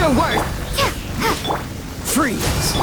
your worth! Freeze!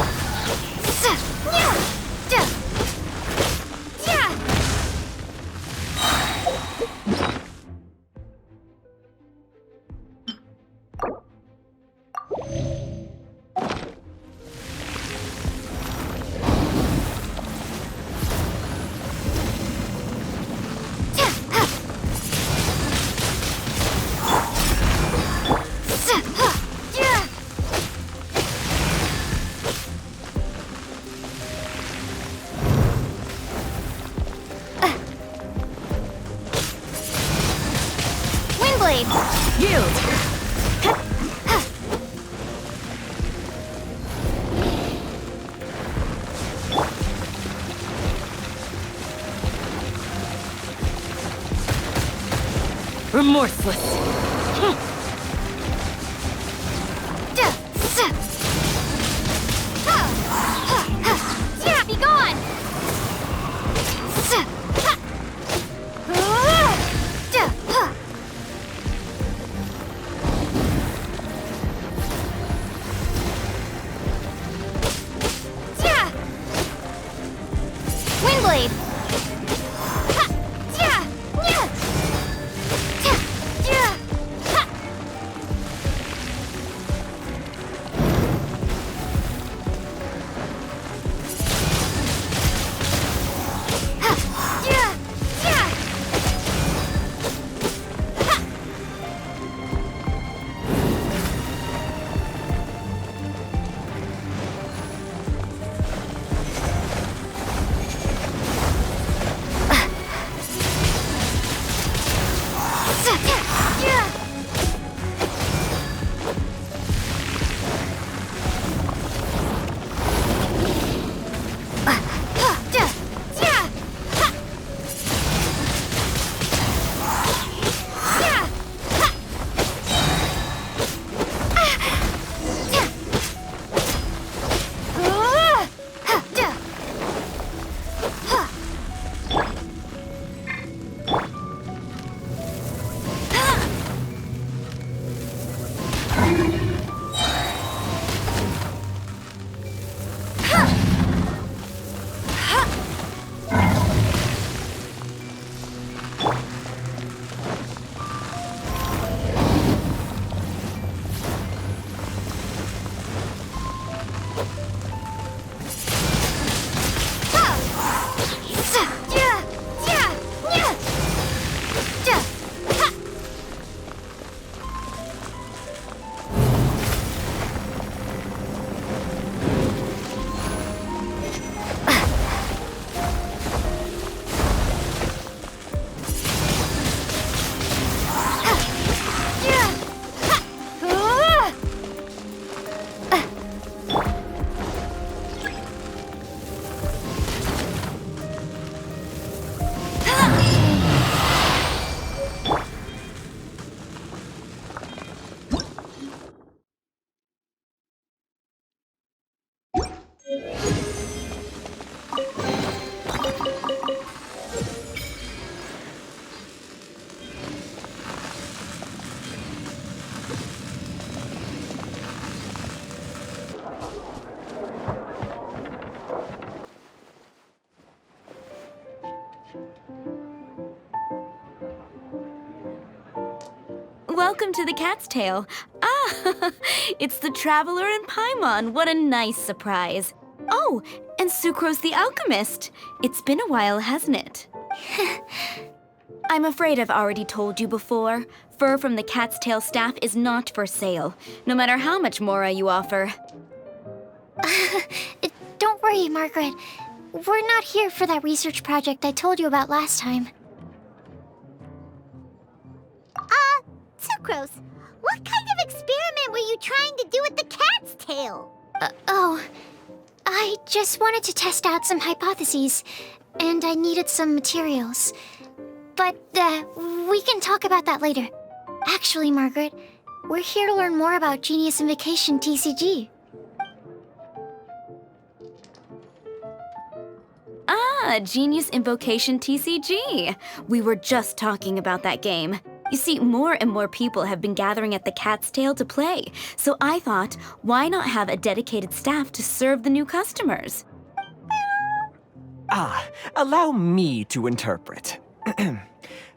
Yield! Remorseless! Be gone! Windblade! Welcome to the Cat's Tail. Ah, it's the Traveler and Paimon. What a nice surprise. Oh, and Sucrose the Alchemist. It's been a while, hasn't it? I'm afraid I've already told you before. Fur from the Cat's Tail staff is not for sale, no matter how much Mora you offer. Don't worry, Margaret. We're not here for that research project I told you about last time. Sucrose, what kind of experiment were you trying to do with the cat's tail? I just wanted to test out some hypotheses, and I needed some materials. But, we can talk about that later. Actually, Margaret, we're here to learn more about Genius Invocation TCG. Ah, Genius Invocation TCG. We were just talking about that game. You see, more and more people have been gathering at the Cat's Tail to play, so I thought, why not have a dedicated staff to serve the new customers? Allow me to interpret.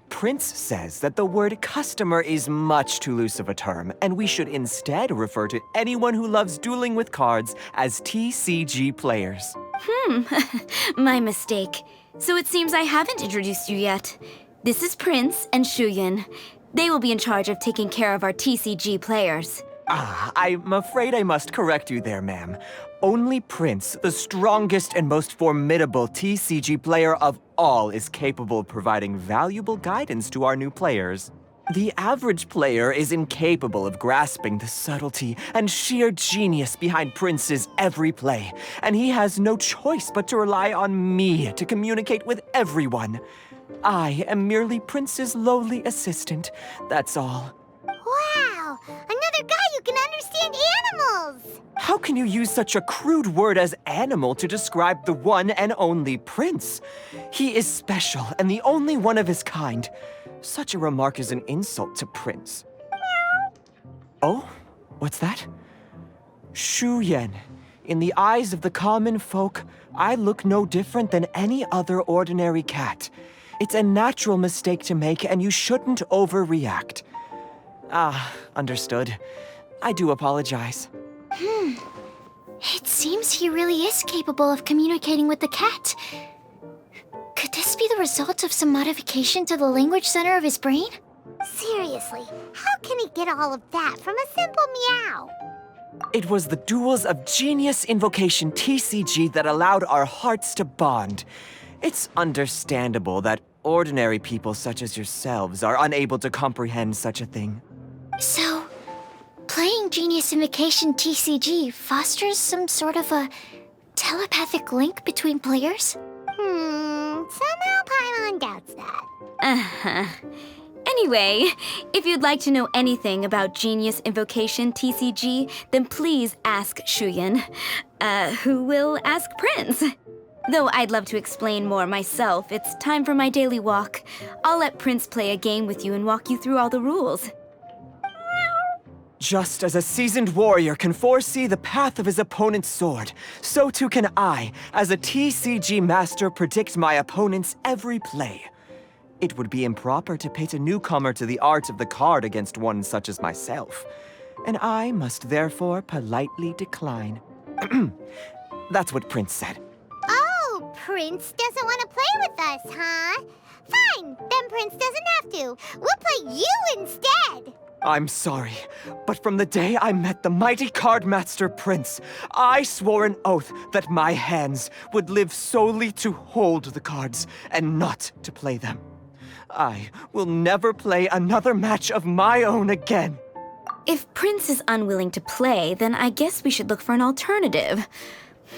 Prince says that the word customer is much too loose of a term, and we should instead refer to anyone who loves dueling with cards as TCG players. My mistake. So it seems I haven't introduced you yet. This is Prince and Shuyan. They will be in charge of taking care of our TCG players. I'm afraid I must correct you there, ma'am. Only Prince, the strongest and most formidable TCG player of all, is capable of providing valuable guidance to our new players. The average player is incapable of grasping the subtlety and sheer genius behind Prince's every play, and he has no choice but to rely on me to communicate with everyone. I am merely Prince's lowly assistant, that's all. Wow! Another guy who can understand animals! How can you use such a crude word as animal to describe the one and only Prince? He is special and the only one of his kind. Such a remark is an insult to Prince. Oh? What's that? Shuyan. In the eyes of the common folk, I look no different than any other ordinary cat. It's a natural mistake to make, and you shouldn't overreact. Understood. I do apologize. It seems he really is capable of communicating with the cat. Could this be the result of some modification to the language center of his brain? Seriously, how can he get all of that from a simple meow? It was the Duels of Genius Invocation TCG that allowed our hearts to bond. It's understandable that ordinary people such as yourselves are unable to comprehend such a thing. So, playing Genius Invocation TCG fosters some sort of a telepathic link between players? Somehow Paimon doubts that. Anyway, if you'd like to know anything about Genius Invocation TCG, then please ask Shuyan, who will ask Prince. Though I'd love to explain more myself, it's time for my daily walk. I'll let Prince play a game with you and walk you through all the rules. Just as a seasoned warrior can foresee the path of his opponent's sword, so too can I, as a TCG master, predict my opponent's every play. It would be improper to pit a newcomer to the art of the card against one such as myself, and I must therefore politely decline. That's what Prince said. Oh, Prince doesn't want to play with us, huh? Fine, then Prince doesn't have to. We'll play you instead. I'm sorry, but from the day I met the mighty cardmaster Prince, I swore an oath that my hands would live solely to hold the cards and not to play them. I will never play another match of my own again. If Prince is unwilling to play, then I guess we should look for an alternative.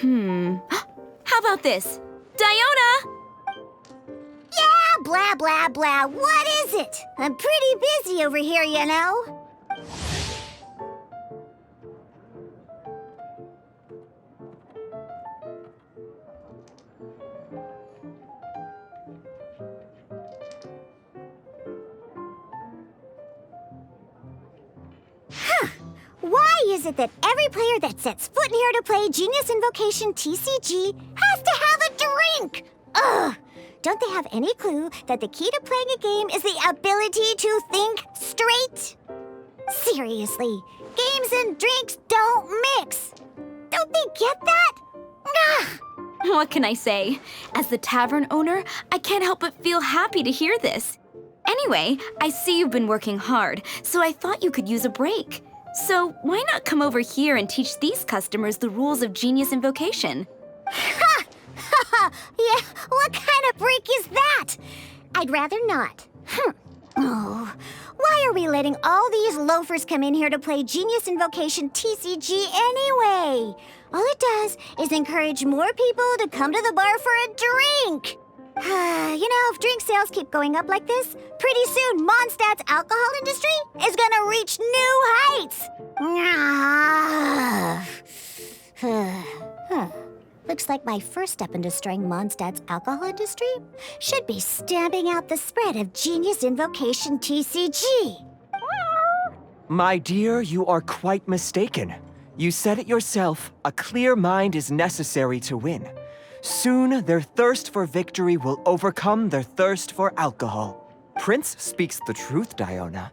How about this? Diona! Yeah, blah, blah, blah. What is it? I'm pretty busy over here, you know. Why is it that every player that sets foot in here to play Genius Invocation TCG has to have a drink? Ugh! Don't they have any clue that the key to playing a game is the ability to think straight? Seriously, games and drinks don't mix. Don't they get that? Ugh! What can I say? As the tavern owner, I can't help but feel happy to hear this. Anyway, I see you've been working hard, so I thought you could use a break. So why not come over here and teach these customers the rules of Genius Invocation? Ha! Ha! Yeah, what kind of break is that? I'd rather not. Oh, why are we letting all these loafers come in here to play Genius Invocation TCG anyway? All it does is encourage more people to come to the bar for a drink. You know, if drink sales keep going up like this, pretty soon Mondstadt's alcohol industry is gonna reach new heights. Looks like my first step in destroying Mondstadt's alcohol industry should be stamping out the spread of Genius Invocation TCG. My dear, you are quite mistaken. You said it yourself, a clear mind is necessary to win. Soon, their thirst for victory will overcome their thirst for alcohol. Prince speaks the truth, Diona.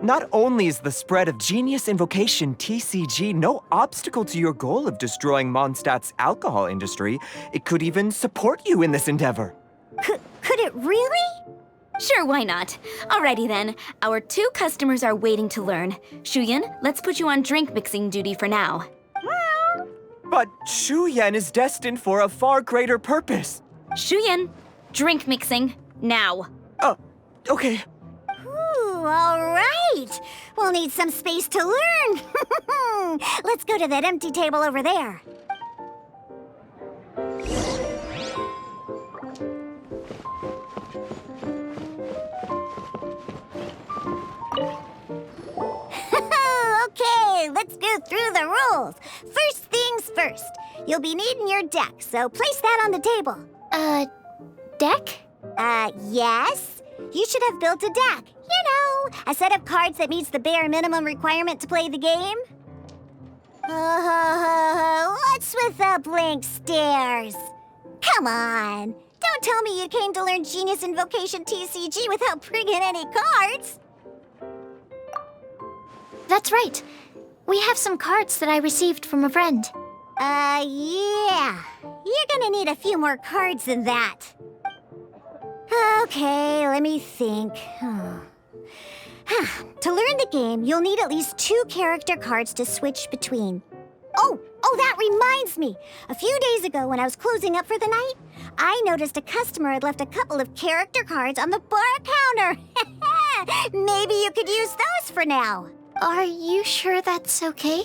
Not only is the spread of Genius Invocation TCG no obstacle to your goal of destroying Mondstadt's alcohol industry, it could even support you in this endeavor. Could it really? Sure, why not? Alrighty then, our 2 customers are waiting to learn. Shuyan, let's put you on drink mixing duty for now. But Shuyan is destined for a far greater purpose. Shuyan, drink mixing, now. Okay. Ooh, all right. We'll need some space to learn. Let's go to that empty table over there. Okay, let's go through the rules. First things first. You'll be needing your deck, so place that on the table. Deck? Yes. You should have built a deck. You know, a set of cards that meets the bare minimum requirement to play the game. What's with the blank stares? Come on. Don't tell me you came to learn Genius Invocation TCG without bringing any cards. That's right. We have some cards that I received from a friend. Yeah. You're gonna need a few more cards than that. Okay, let me think. To learn the game, you'll need at least 2 character cards to switch between. Oh, that reminds me. A few days ago, when I was closing up for the night, I noticed a customer had left a couple of character cards on the bar counter. Maybe you could use those for now. Are you sure that's okay?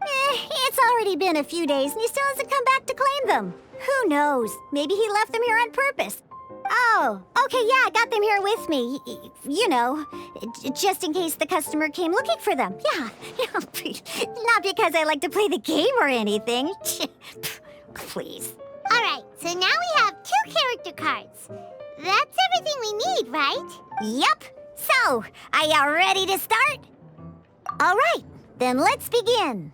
It's already been a few days and he still hasn't come back to claim them. Who knows? Maybe he left them here on purpose. Oh, okay, yeah, I got them here with me. You know, just in case the customer came looking for them. Yeah, not because I like to play the game or anything. Please. All right, so now we have 2 character cards. That's everything we need, right? Yep. So, are you ready to start? All right, then let's begin.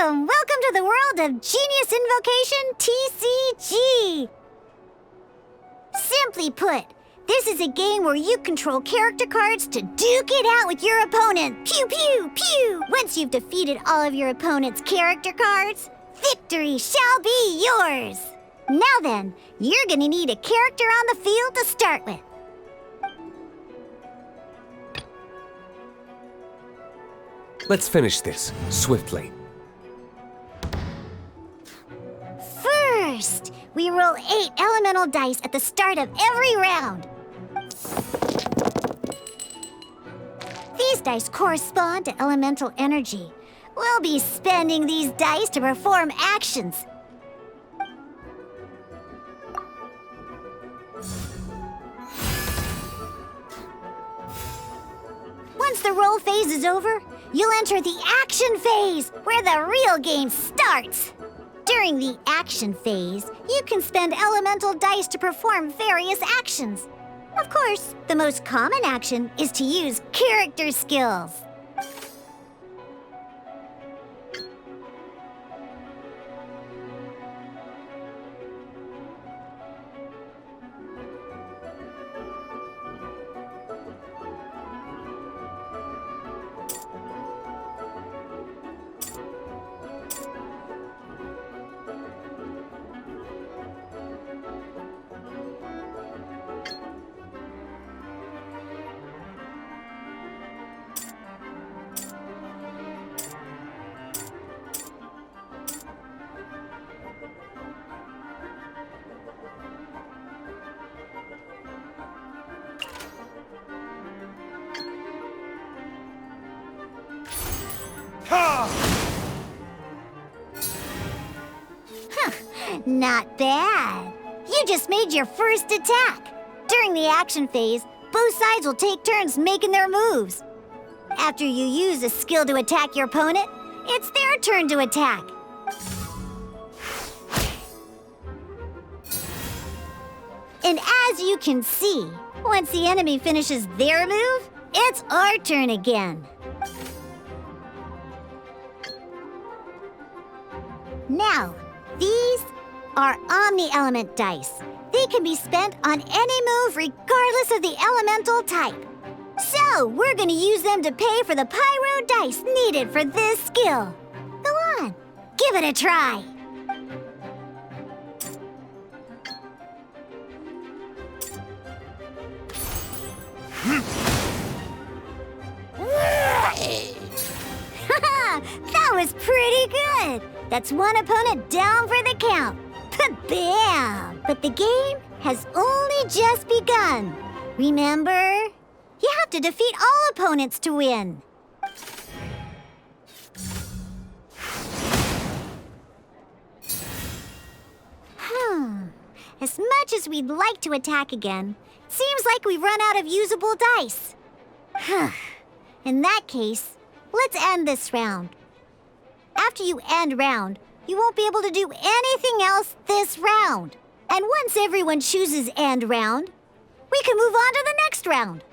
Welcome to the world of Genius Invocation TCG. Simply put, this is a game where you control character cards to duke it out with your opponent. Pew, pew, pew. Once you've defeated all of your opponent's character cards, victory shall be yours. Now then, you're gonna need a character on the field to start with. Let's finish this, swiftly. First, we roll 8 elemental dice at the start of every round. These dice correspond to elemental energy. We'll be spending these dice to perform actions. Once the roll phase is over, you'll enter the action phase, where the real game starts. During the action phase, you can spend elemental dice to perform various actions. Of course, the most common action is to use character skills. Not bad. You just made your first attack. During the action phase, Both sides will take turns making their moves. After you use a skill to attack your opponent, it's their turn to attack. And as you can see, once the enemy finishes their move, it's our turn again. Now, these are omni-element dice. They can be spent on any move regardless of the elemental type. So, we're gonna use them to pay for the pyro dice needed for this skill. Go on, give it a try. That was pretty good. That's one opponent down for the count. Bam! But the game has only just begun. Remember? You have to defeat all opponents to win. As much as we'd like to attack again, it seems like we've run out of usable dice. In that case, let's end this round. After you end round, you won't be able to do anything else this round. And once everyone chooses end round, we can move on to the next round.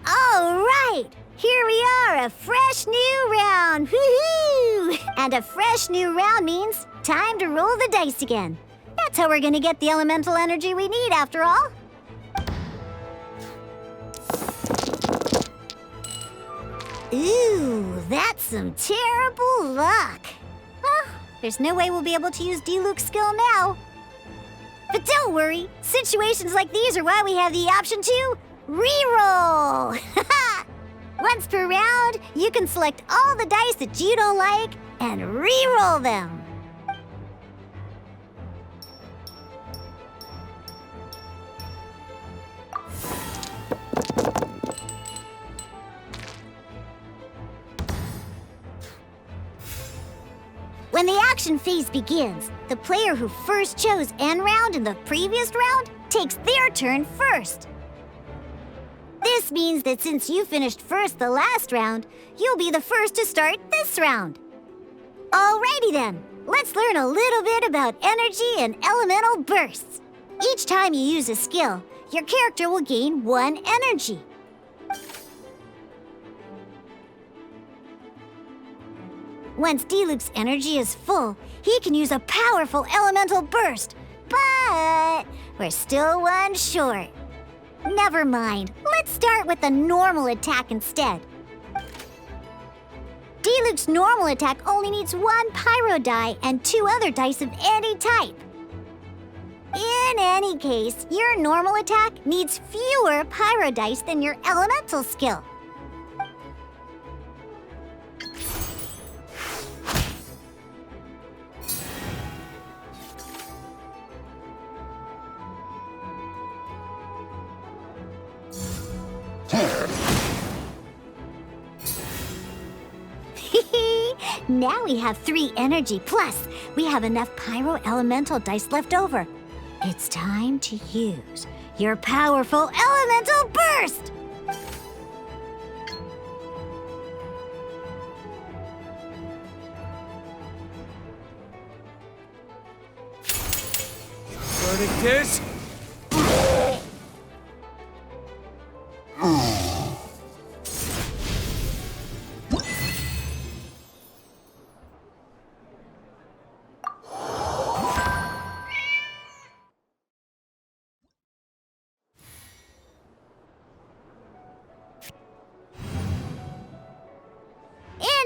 All right, here we are, a fresh new round. Woohoo! And a fresh new round means time to roll the dice again. That's how we're gonna get the elemental energy we need, after all. Ooh, that's some terrible luck. Well, there's no way we'll be able to use Diluc's skill now. But don't worry, situations like these are why we have the option to reroll. Once per round, you can select all the dice that you don't like and reroll them. When the action phase begins, the player who first chose end round in the previous round takes their turn first. This means that since you finished first the last round, you'll be the first to start this round. Alrighty then, let's learn a little bit about energy and elemental bursts. Each time you use a skill, your character will gain 1 energy. Once Diluc's energy is full, he can use a powerful elemental burst. But we're still 1 short. Never mind, let's start with the normal attack instead. Diluc's normal attack only needs 1 pyro die and 2 other dice of any type. In any case, your normal attack needs fewer pyro dice than your elemental skill. Now we have 3 energy, plus we have enough pyro elemental dice left over. It's time to use your powerful elemental burst! Verdict is...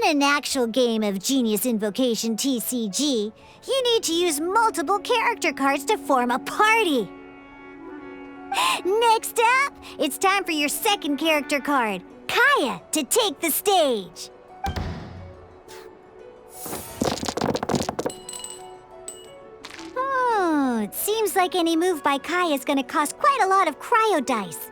In an actual game of Genius Invocation TCG, you need to use multiple character cards to form a party. Next up, it's time for your second character card, Kaya, to take the stage. It seems like any move by Kaya is going to cost quite a lot of cryo dice.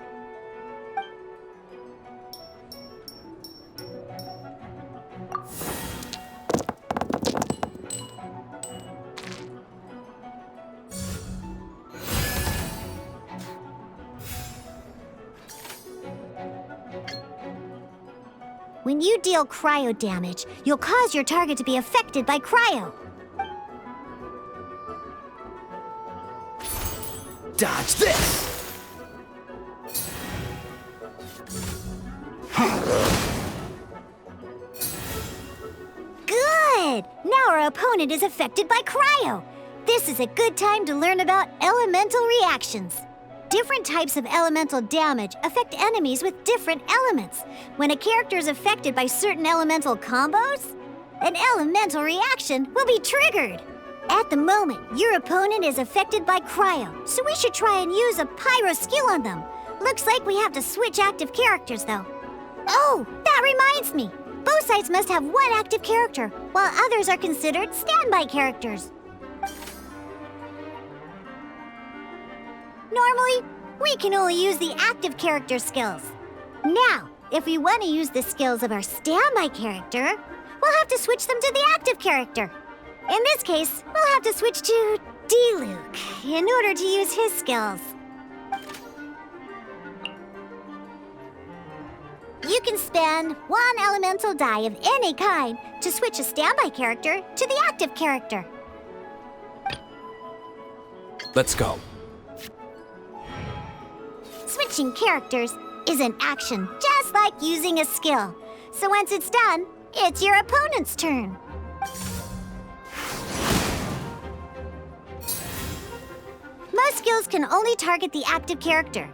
When you deal cryo damage, you'll cause your target to be affected by cryo. Dodge this! Good! Now our opponent is affected by cryo. This is a good time to learn about elemental reactions. Different types of elemental damage affect enemies with different elements. When a character is affected by certain elemental combos, an elemental reaction will be triggered. At the moment, your opponent is affected by cryo, so we should try and use a pyro skill on them. Looks like we have to switch active characters, though. Oh, that reminds me. Both sides must have one active character, while others are considered standby characters. Normally, we can only use the active character skills. Now, if we want to use the skills of our standby character, we'll have to switch them to the active character. In this case, we'll have to switch to dello in order to use his skills. You can spend one elemental die of any kind to switch a standby character to the active character. Let's go. Switching characters is an action, just like using a skill. So once it's done, it's your opponent's turn. Most skills can only target the active character.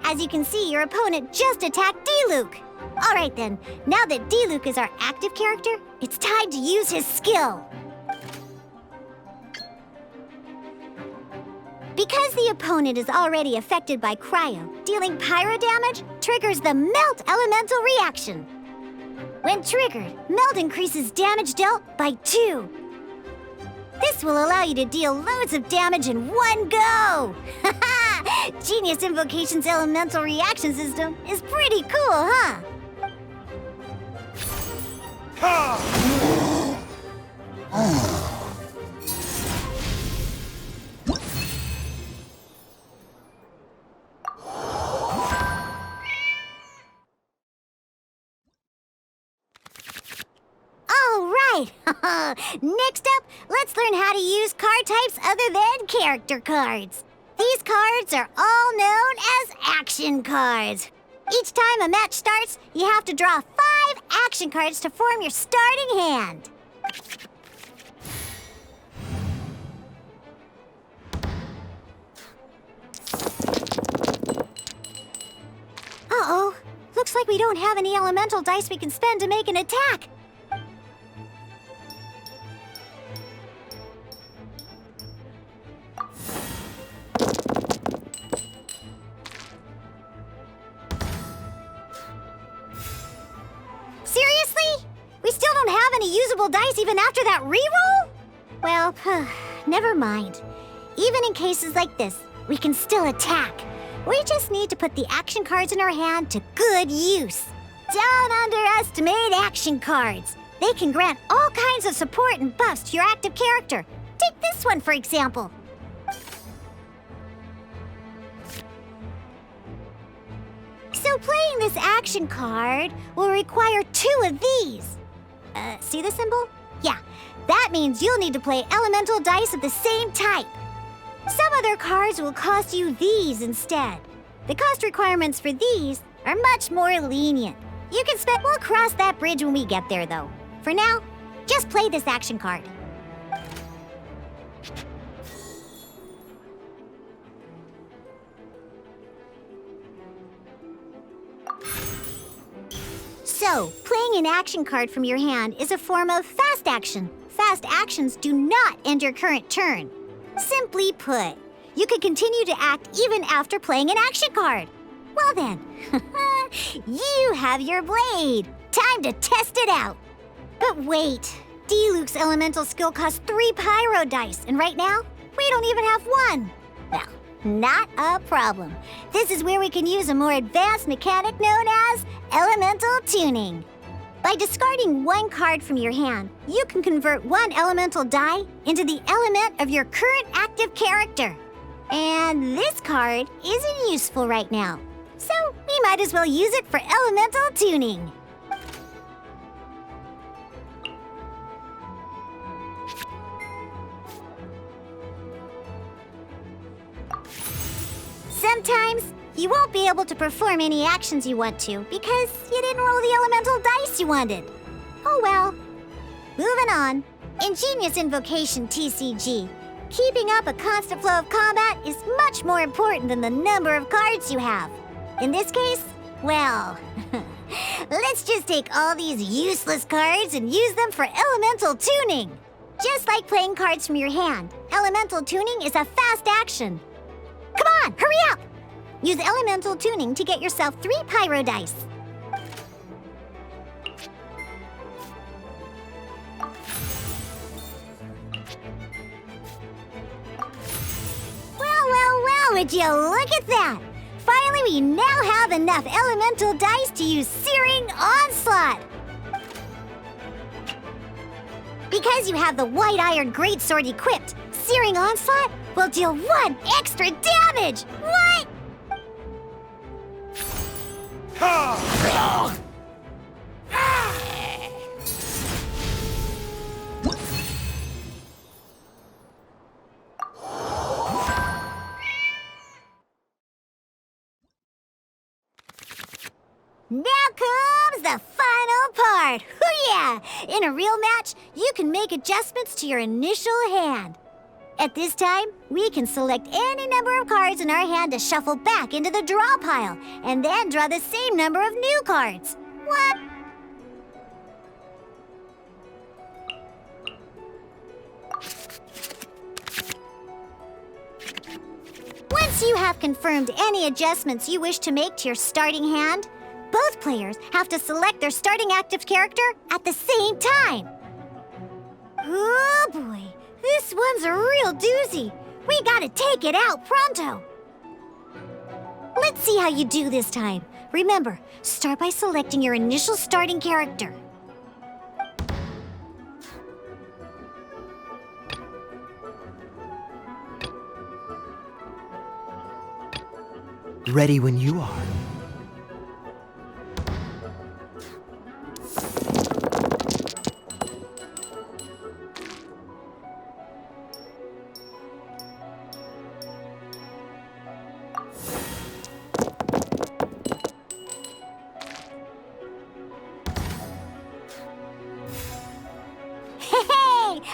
As you can see, your opponent just attacked dello. All right then, now that dello is our active character, it's time to use his skill. Because the opponent is already affected by cryo, dealing pyro damage triggers the melt elemental reaction. When triggered, melt increases damage dealt by 2. This will allow you to deal loads of damage in one go! Genius Invocation's elemental reaction system is pretty cool, huh? All right! Next up, let's learn how to use card types other than character cards. These cards are all known as action cards. Each time a match starts, you have to draw 5 action cards to form your starting hand. Uh-oh. Looks like we don't have any elemental dice we can spend to make an attack. Seriously? We still don't have any usable dice even after that reroll? Well, never mind. Even in cases like this, we can still attack. We just need to put the action cards in our hand to good use. Don't underestimate action cards. They can grant all kinds of support and buffs to your active character. Take this one, for example. So playing this action card will require 2 of these. See the symbol? Yeah, that means you'll need to play elemental dice of the same type. Some other cards will cost you these instead. The cost requirements for these are much more lenient. You can spend. We'll cross that bridge when we get there, though. For now, just play this action card. So, playing an action card from your hand is a form of fast action. Fast actions do not end your current turn. Simply put, you can continue to act even after playing an action card. Well then, you have your blade. Time to test it out. But wait, dello's elemental skill costs 3 pyro dice, and right now, we don't even have 1. Well, not a problem. This is where we can use a more advanced mechanic known as elemental tuning. By discarding 1 card from your hand, you can convert 1 elemental die into the element of your current active character. And this card isn't useful right now, so we might as well use it for elemental tuning. Sometimes, you won't be able to perform any actions you want to because you didn't roll the elemental dice you wanted. Oh well. Moving on. Ingenious Invocation TCG. Keeping up a constant flow of combat is much more important than the number of cards you have. In this case, well, let's just take all these useless cards and use them for elemental tuning. Just like playing cards from your hand, elemental tuning is a fast action. Come on, hurry up! Use elemental tuning to get yourself 3 pyro dice. Well, would you look at that? Finally, we now have enough elemental dice to use Searing Onslaught. Because you have the White Iron Greatsword equipped, Searing Onslaught will deal 1 extra damage! What? Now comes the final part! Hoo yeah! In a real match, you can make adjustments to your initial hand. At this time, we can select any number of cards in our hand to shuffle back into the draw pile, and then draw the same number of new cards. What? Once you have confirmed any adjustments you wish to make to your starting hand, both players have to select their starting active character at the same time. Oh boy, this one's a real doozy. We gotta take it out pronto. Let's see how you do this time. Remember, start by selecting your initial starting character. Ready when you are.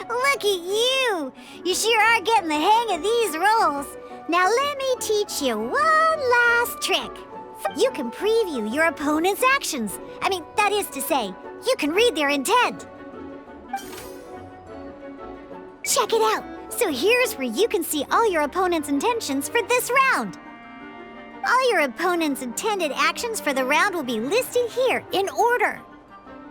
Look at you! You sure are getting the hang of these rolls. Now let me teach you one last trick. You can preview your opponent's actions. I mean, that is to say, you can read their intent. Check it out. So here's where you can see all your opponent's intentions for this round. All your opponent's intended actions for the round will be listed here in order.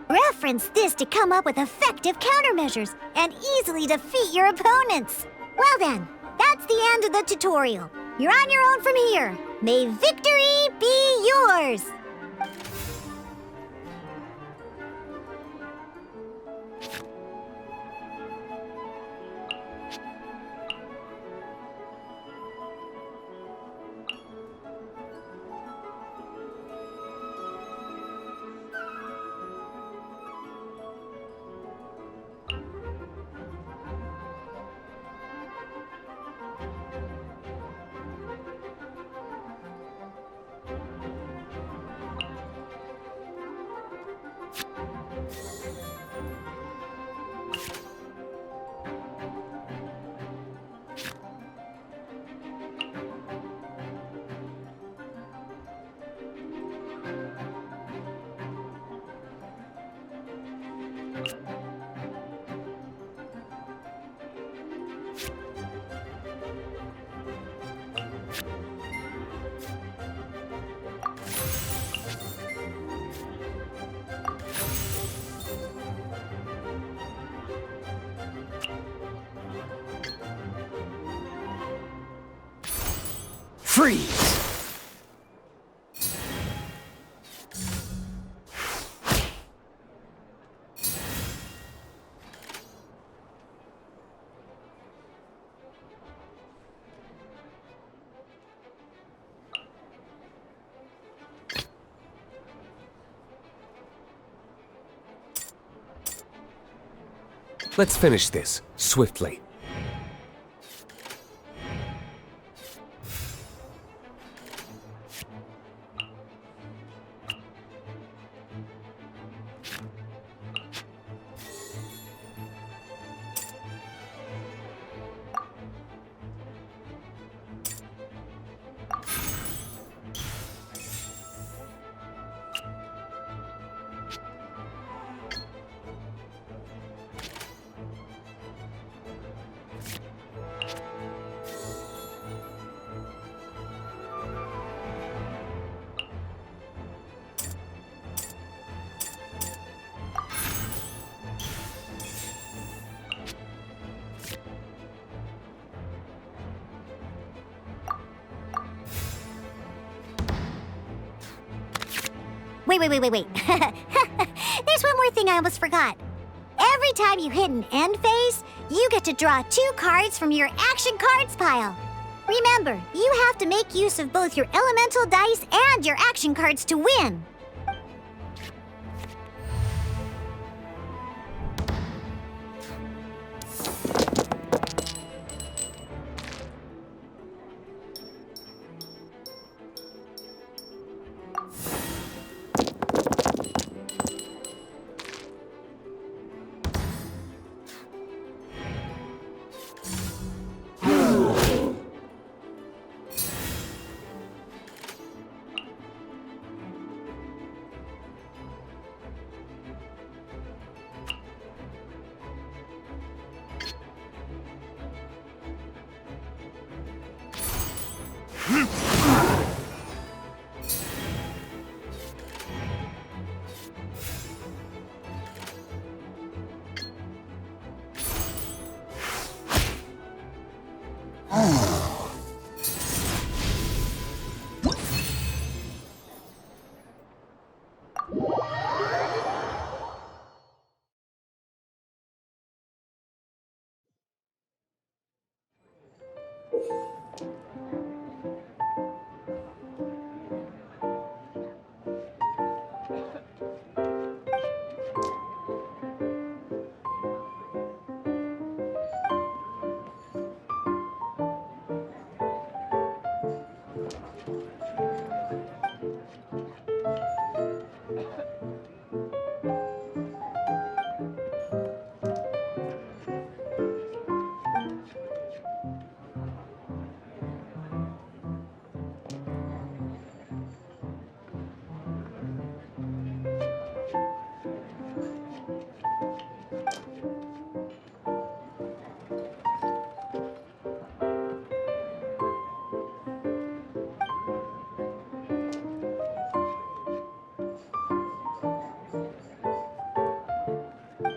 Reference this to come up with effective countermeasures and easily defeat your opponents. Well then, that's the end of the tutorial. You're on your own from here. May victory be yours! Freeze! Let's finish this, swiftly. Wait. There's one more thing I almost forgot. Every time you hit an end phase, you get to draw 2 cards from your action cards pile. Remember, you have to make use of both your elemental dice and your action cards to win.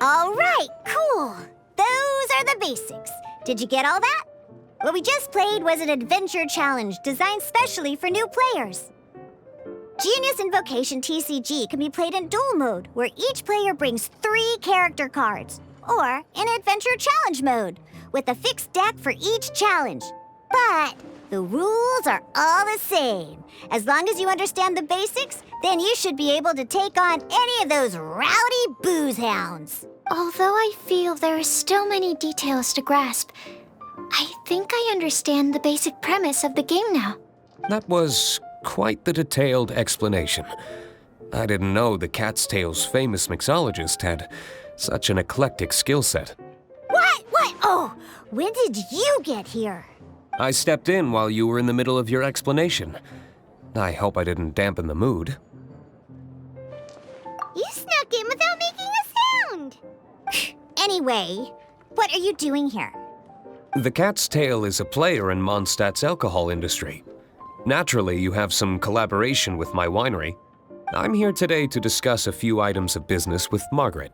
All right, cool. Those are the basics. Did you get all that? What we just played was an adventure challenge designed specially for new players. Genius Invocation TCG can be played in duel mode, where each player brings 3 character cards, or in adventure challenge mode, with a fixed deck for each challenge. But the rules are all the same. As long as you understand the basics, then you should be able to take on any of those rowdy booze hounds. Although I feel there are still many details to grasp, I think I understand the basic premise of the game now. That was quite the detailed explanation. I didn't know the Cat's Tail's famous mixologist had such an eclectic skill set. What? Oh, when did you get here? I stepped in while you were in the middle of your explanation. I hope I didn't dampen the mood. You snuck in without making a sound. Anyway, what are you doing here? The Cat's Tail is a player in Mondstadt's alcohol industry. Naturally, you have some collaboration with my winery. I'm here today to discuss a few items of business with Margaret.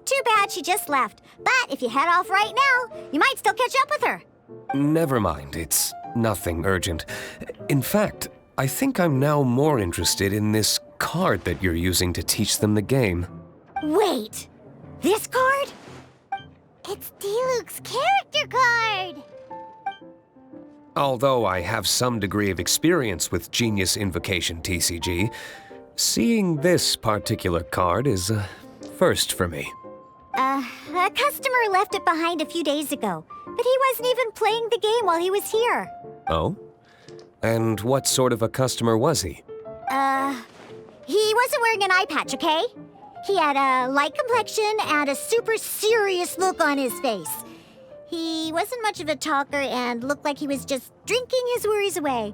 Too bad she just left. But if you head off right now, you might still catch up with her. Never mind, it's nothing urgent. In fact, I think I'm now more interested in this card that you're using to teach them the game. Wait, this card? It's Diluc's character card! Although I have some degree of experience with Genius Invocation TCG, seeing this particular card is a first for me. A customer left it behind a few days ago, but he wasn't even playing the game while he was here. Oh? And what sort of a customer was he? He wasn't wearing an eye patch, okay? He had a light complexion and a super serious look on his face. He wasn't much of a talker and looked like he was just drinking his worries away.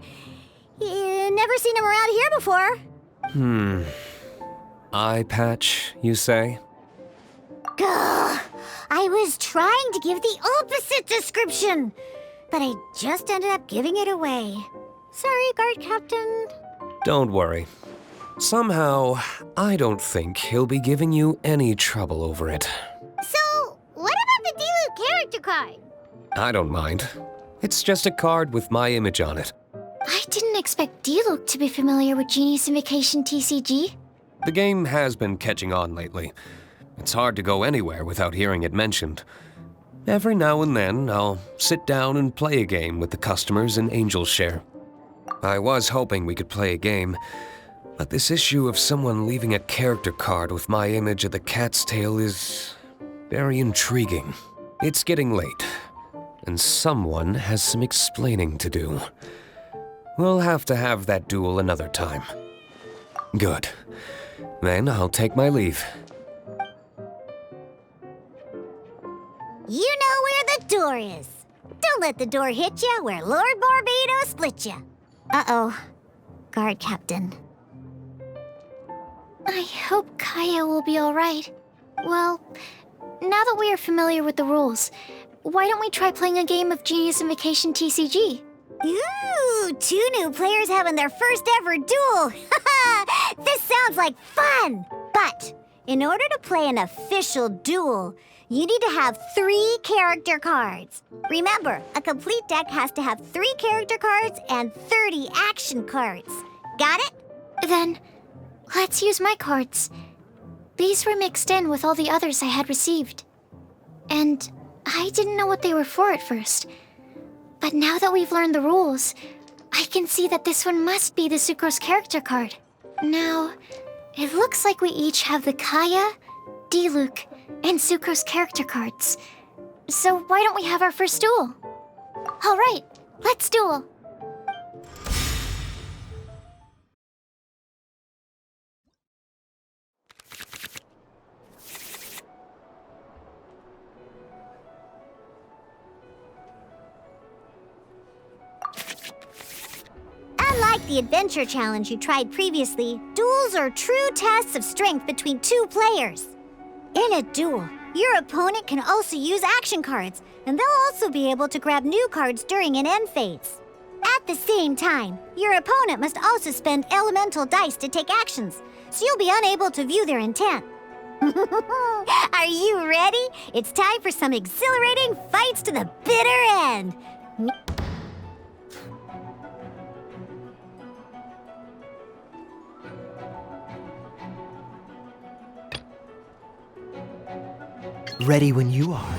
Never seen him around here before. Eye patch, you say? Gah! I was trying to give the opposite description, but I just ended up giving it away. Sorry, guard captain. Don't worry. Somehow, I don't think he'll be giving you any trouble over it. So, what about the Diluc character card? I don't mind. It's just a card with my image on it. I didn't expect Diluc to be familiar with Genius Invocation TCG. The game has been catching on lately. It's hard to go anywhere without hearing it mentioned. Every now and then, I'll sit down and play a game with the customers in Angel's Share. I was hoping we could play a game, but this issue of someone leaving a character card with my image of the cat's tail is very intriguing. It's getting late, and someone has some explaining to do. We'll have to have that duel another time. Good. Then I'll take my leave. You know where the door is. Don't let the door hit ya where Lord Barbados split ya. Uh-oh. Guard Captain. I hope Kaya will be alright. Well, now that we are familiar with the rules, why don't we try playing a game of Genius Invocation TCG? Ooh, 2 new players having their first ever duel. This sounds like fun! But in order to play an official duel, you need to have 3 character cards. Remember, a complete deck has to have 3 character cards and 30 action cards. Got it? Then, let's use my cards. These were mixed in with all the others I had received. And I didn't know what they were for at first. But now that we've learned the rules, I can see that this one must be the Sucrose character card. Now, it looks like we each have the Kaya, Diluc, and Sucrose character cards. So why don't we have our first duel? All right, let's duel. Unlike the adventure challenge you tried previously, duels are true tests of strength between 2 players. In a duel, your opponent can also use action cards, and they'll also be able to grab new cards during an end phase. At the same time, your opponent must also spend elemental dice to take actions, so you'll be unable to view their intent. Are you ready? It's time for some exhilarating fights to the bitter end. Ready when you are.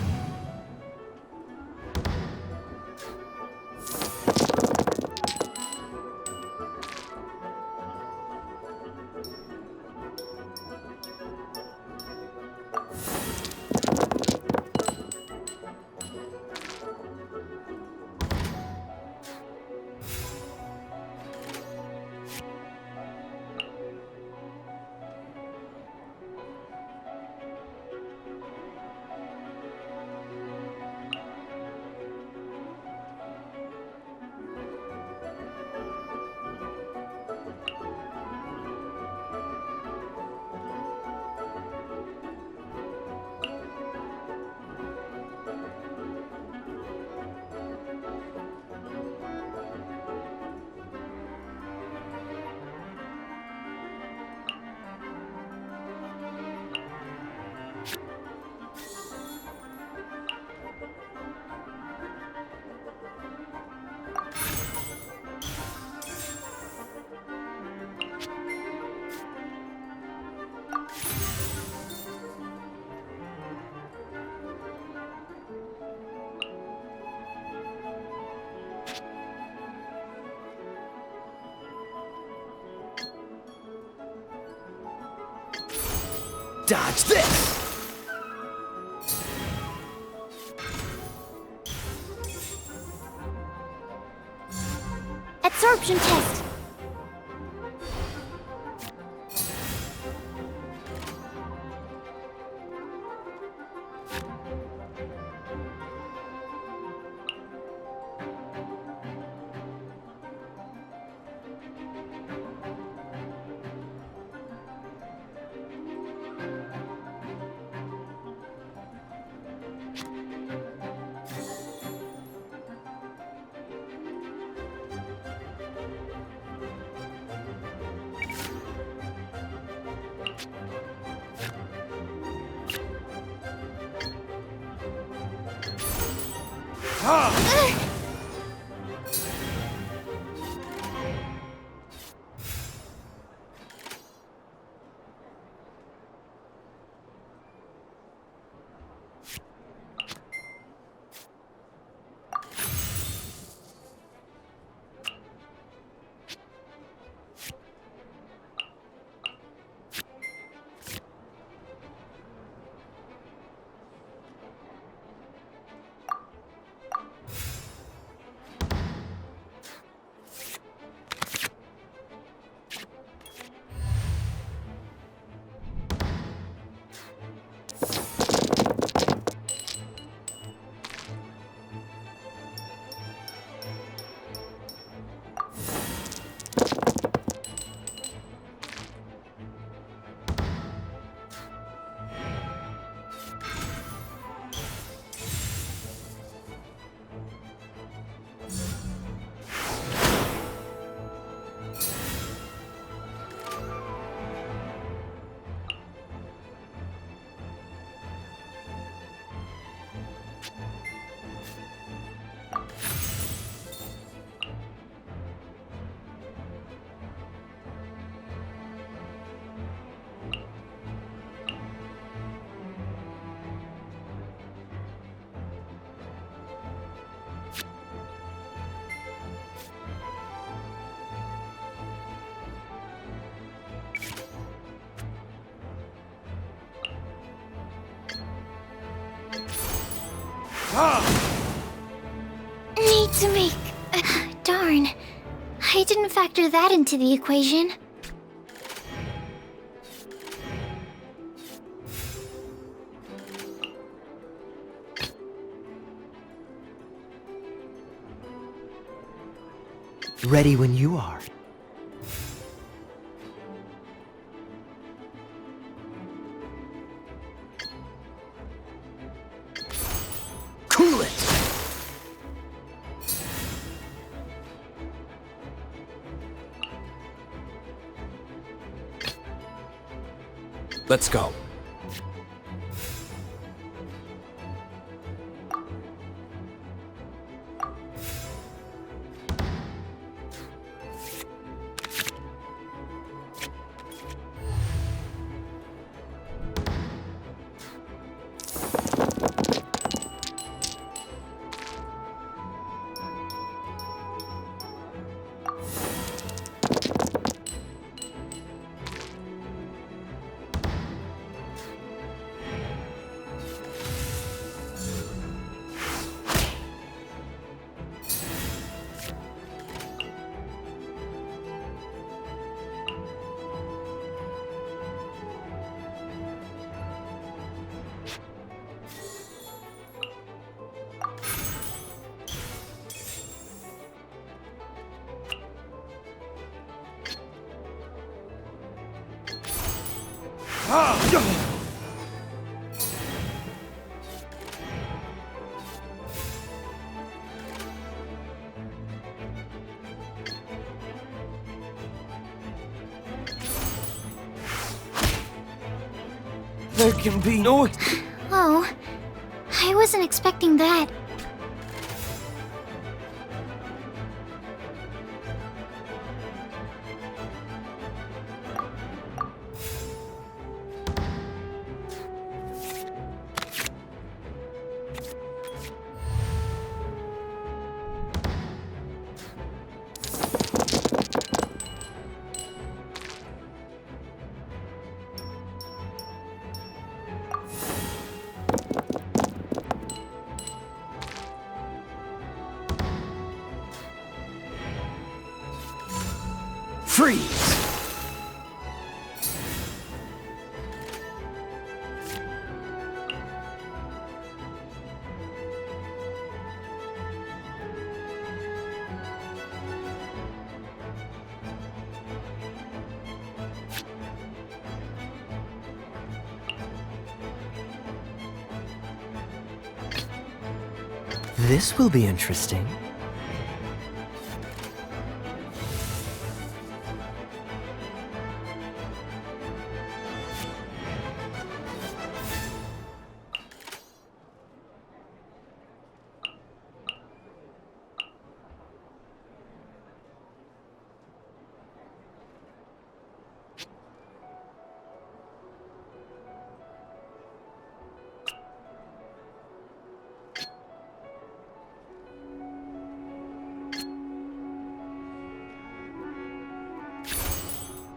Dodge this! Absorption test. Need to make... darn. I didn't factor that into the equation. Ready when you are. Cool it! Let's go. There can be no... Oh, I wasn't expecting that. Freeze! This will be interesting.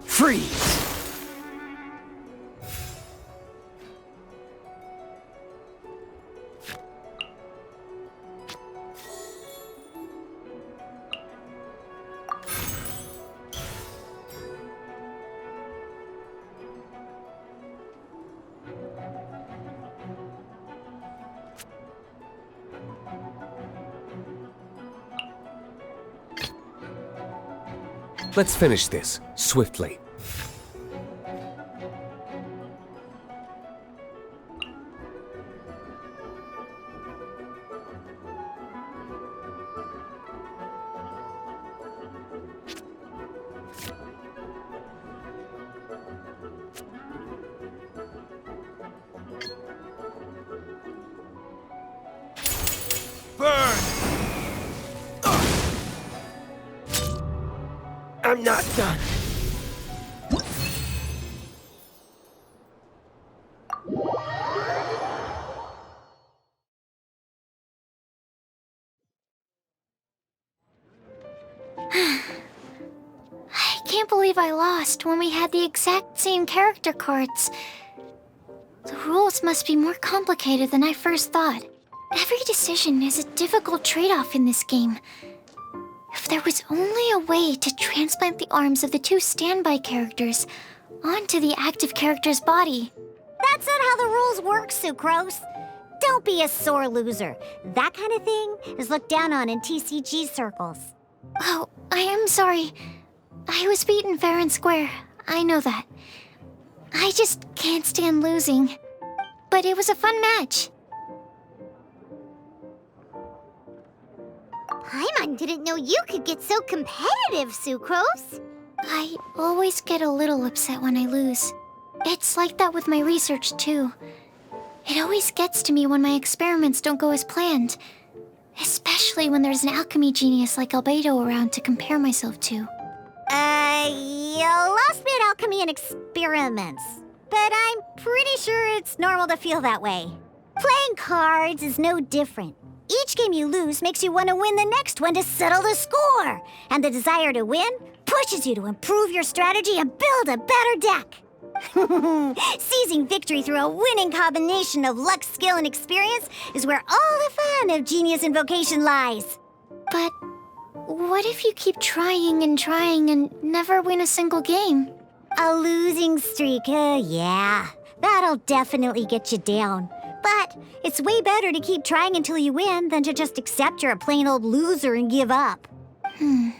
Freeze! Let's finish this, swiftly. Burn! I'm not done. I can't believe I lost when we had the exact same character cards. The rules must be more complicated than I first thought. Every decision is a difficult trade-off in this game. If there was only a way to transplant the arms of the two standby characters onto the active character's body. That's not how the rules work, Sucrose. Don't be a sore loser. That kind of thing is looked down on in TCG circles. Oh, I am sorry. I was beaten fair and square. I know that. I just can't stand losing. But it was a fun match. Paimon didn't know you could get so competitive, Sucrose. I always get a little upset when I lose. It's like that with my research, too. It always gets to me when my experiments don't go as planned. Especially when there's an alchemy genius like Albedo around to compare myself to. You lost me at alchemy and experiments. But I'm pretty sure it's normal to feel that way. Playing cards is no different. Each game you lose makes you want to win the next one to settle the score. And the desire to win pushes you to improve your strategy and build a better deck. Seizing victory through a winning combination of luck, skill, and experience is where all the fun of Genius Invocation lies. But what if you keep trying and never win a single game? A losing streak, yeah. That'll definitely get you down. But it's way better to keep trying until you win than to just accept you're a plain old loser and give up. You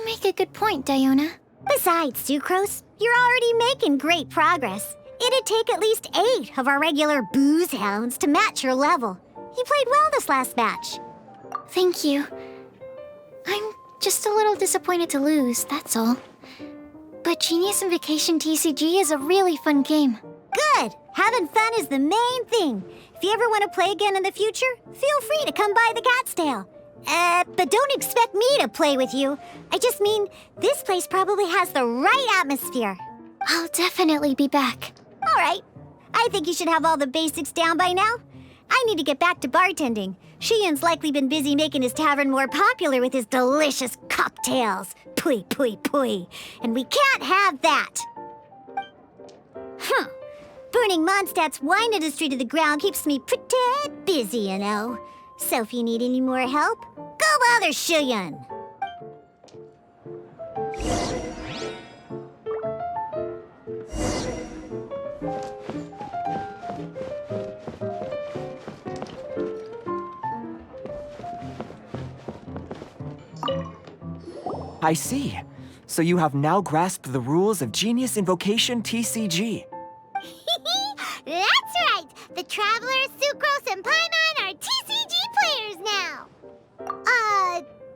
make a good point, Diona. Besides, Sucrose, you're already making great progress. It'd take at least 8 of our regular booze hounds to match your level. You played well this last match. Thank you. I'm just a little disappointed to lose, that's all. But Genius Invocation TCG is a really fun game. Good! Having fun is the main thing. If you ever want to play again in the future, feel free to come by the Cat's Tail. But don't expect me to play with you. I just mean, this place probably has the right atmosphere. I'll definitely be back. All right. I think you should have all the basics down by now. I need to get back to bartending. Shiyan's likely been busy making his tavern more popular with his delicious cocktails. Pui, pui, pui. And we can't have that. Burning Mondstadt's wine industry to the ground keeps me pretty busy, you know. So if you need any more help, go bother Shiyan. I see. So you have now grasped the rules of Genius Invocation TCG. That's right! The Traveler, Sucrose, and Paimon are TCG players now!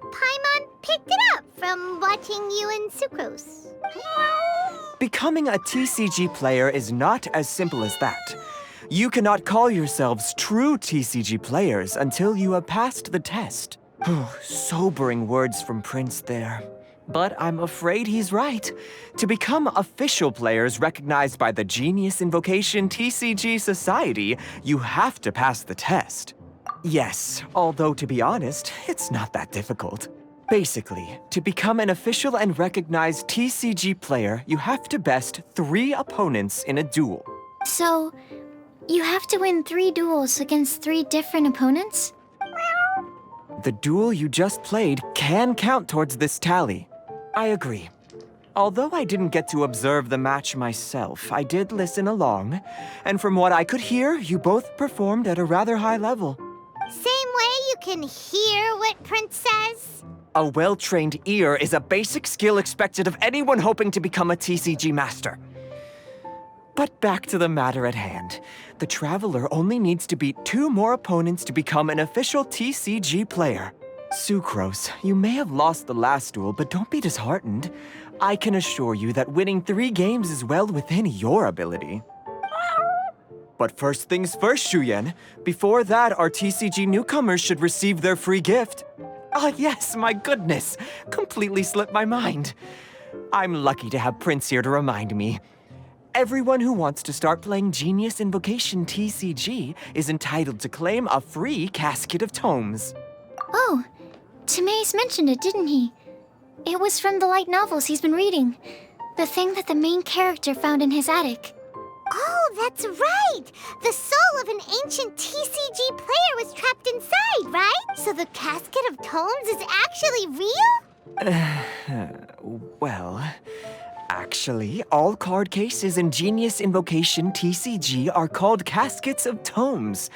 Paimon picked it up from watching you and Sucrose. Becoming a TCG player is not as simple as that. You cannot call yourselves true TCG players until you have passed the test. Sobering words from Prince there. But I'm afraid he's right. To become official players recognized by the Genius Invocation TCG Society, you have to pass the test. Yes, although to be honest, it's not that difficult. Basically, to become an official and recognized TCG player, you have to best 3 opponents in a duel. So, you have to win 3 duels against 3 different opponents? The duel you just played can count towards this tally. I agree. Although I didn't get to observe the match myself, I did listen along, and from what I could hear, you both performed at a rather high level. Same way you can hear what Prince says? A well-trained ear is a basic skill expected of anyone hoping to become a TCG master. But back to the matter at hand. The Traveler only needs to beat 2 more opponents to become an official TCG player. Sucrose, you may have lost the last duel, but don't be disheartened. I can assure you that winning 3 games is well within your ability. But first things first, Shuyen. Before that, our TCG newcomers should receive their free gift. Ah, yes, my goodness. Completely slipped my mind. I'm lucky to have Prince here to remind me. Everyone who wants to start playing Genius Invocation TCG is entitled to claim a free casket of tomes. Oh, Timaeus mentioned it, didn't he? It was from the light novels he's been reading. The thing that the main character found in his attic. Oh, that's right! The soul of an ancient TCG player was trapped inside, right? So the casket of tomes is actually real? Well, actually, all card cases in Genius Invocation TCG are called caskets of tomes.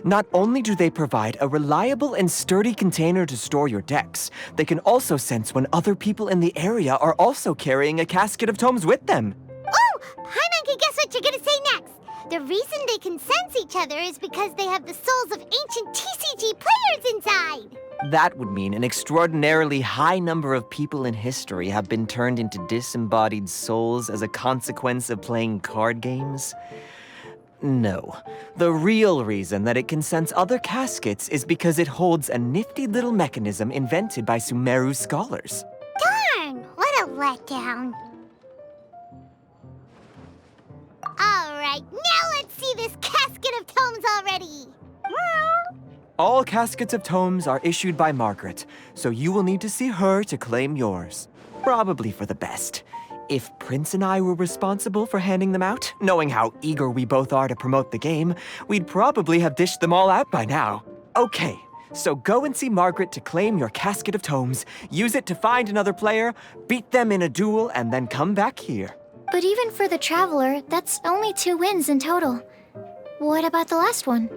Not only do they provide a reliable and sturdy container to store your decks, they can also sense when other people in the area are also carrying a casket of tomes with them. Oh! Paimon, guess what you're gonna say next? The reason they can sense each other is because they have the souls of ancient TCG players inside! That would mean an extraordinarily high number of people in history have been turned into disembodied souls as a consequence of playing card games. No. The real reason that it can sense other caskets is because it holds a nifty little mechanism invented by Sumeru scholars. Darn! What a letdown. Alright, now let's see this casket of tomes already! All caskets of tomes are issued by Margaret, so you will need to see her to claim yours. Probably for the best. If Prince and I were responsible for handing them out, knowing how eager we both are to promote the game, we'd probably have dished them all out by now. Okay, so go and see Margaret to claim your casket of tomes, use it to find another player, beat them in a duel, and then come back here. But even for the Traveler, that's only 2 wins in total. What about the last one?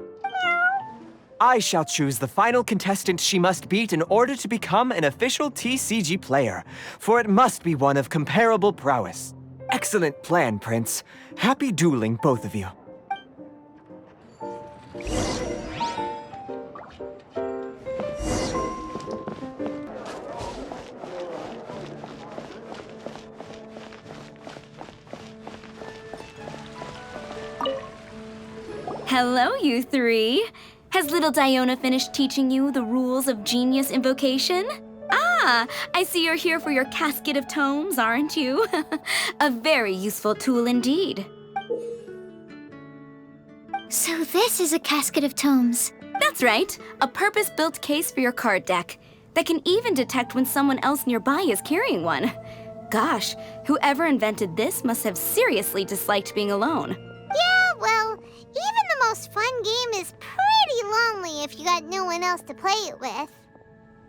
I shall choose the final contestant she must beat in order to become an official TCG player, for it must be one of comparable prowess. Excellent plan, Prince. Happy dueling, both of you. Hello, you three. Has little Diona finished teaching you the rules of Genius Invocation? Ah, I see you're here for your casket of tomes, aren't you? A very useful tool indeed. So this is a casket of tomes. That's right, a purpose-built case for your card deck that can even detect when someone else nearby is carrying one. Gosh, whoever invented this must have seriously disliked being alone. Yeah, well, even the most fun game is pretty lonely if you got no one else to play it with.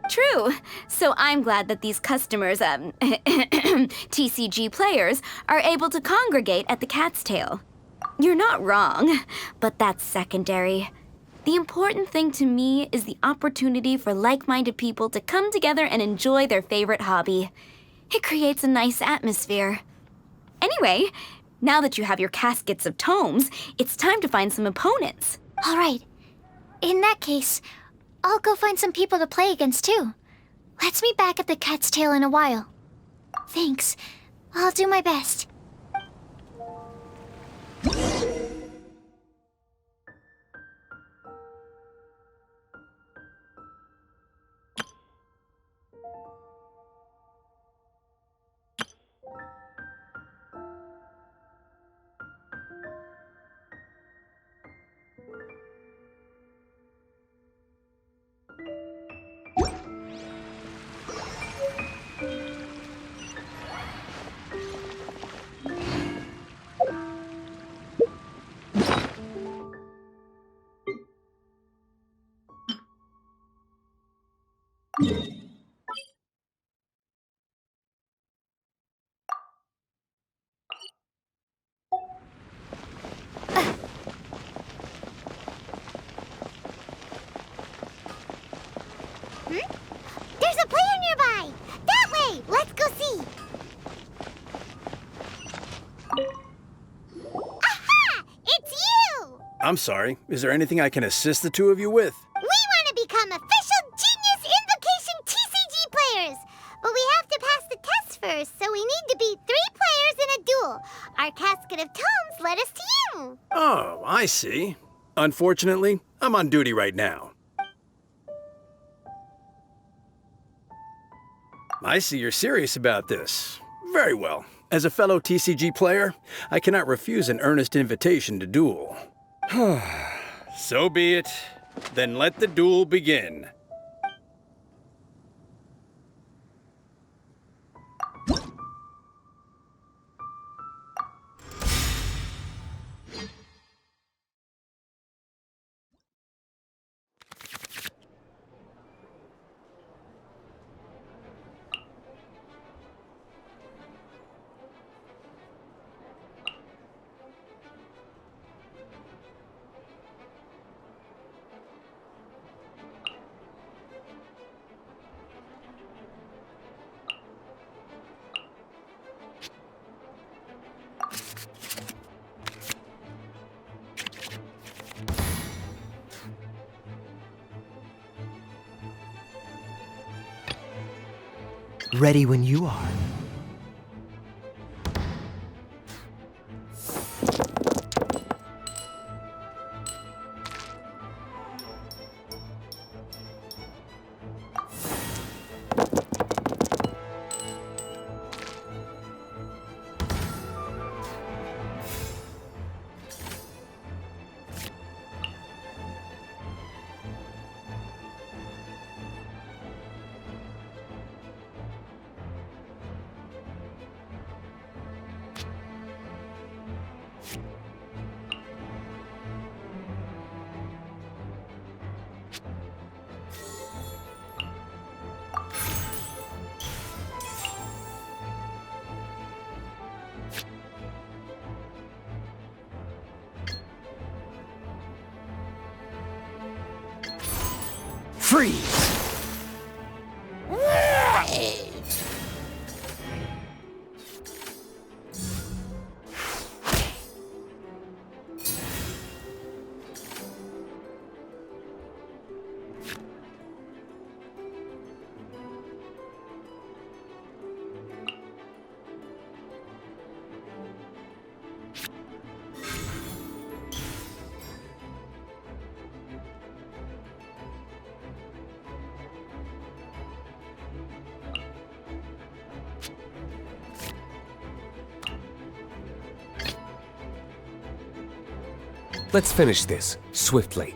True. So I'm glad that these customers, TCG players, are able to congregate at the Cat's Tail. You're not wrong, but that's secondary. The important thing to me is the opportunity for like-minded people to come together and enjoy their favorite hobby. It creates a nice atmosphere. Anyway, now that you have your caskets of tomes, it's time to find some opponents. All right. In that case, I'll go find some people to play against too. Let's meet back at the Cat's Tail in a while. Thanks. I'll do my best. There's a player nearby! That way! Let's go see! Aha! It's you! I'm sorry. Is there anything I can assist the two of you with? We want to become official Genius Invocation TCG players! But we have to pass the test first, so we need to beat 3 players in a duel. Our casket of tomes led us to you! Oh, I see. Unfortunately, I'm on duty right now. I see you're serious about this. Very well. As a fellow TCG player, I cannot refuse an earnest invitation to duel. So be it. Then let the duel begin. Ready when you are. Freeze! Let's finish this, swiftly.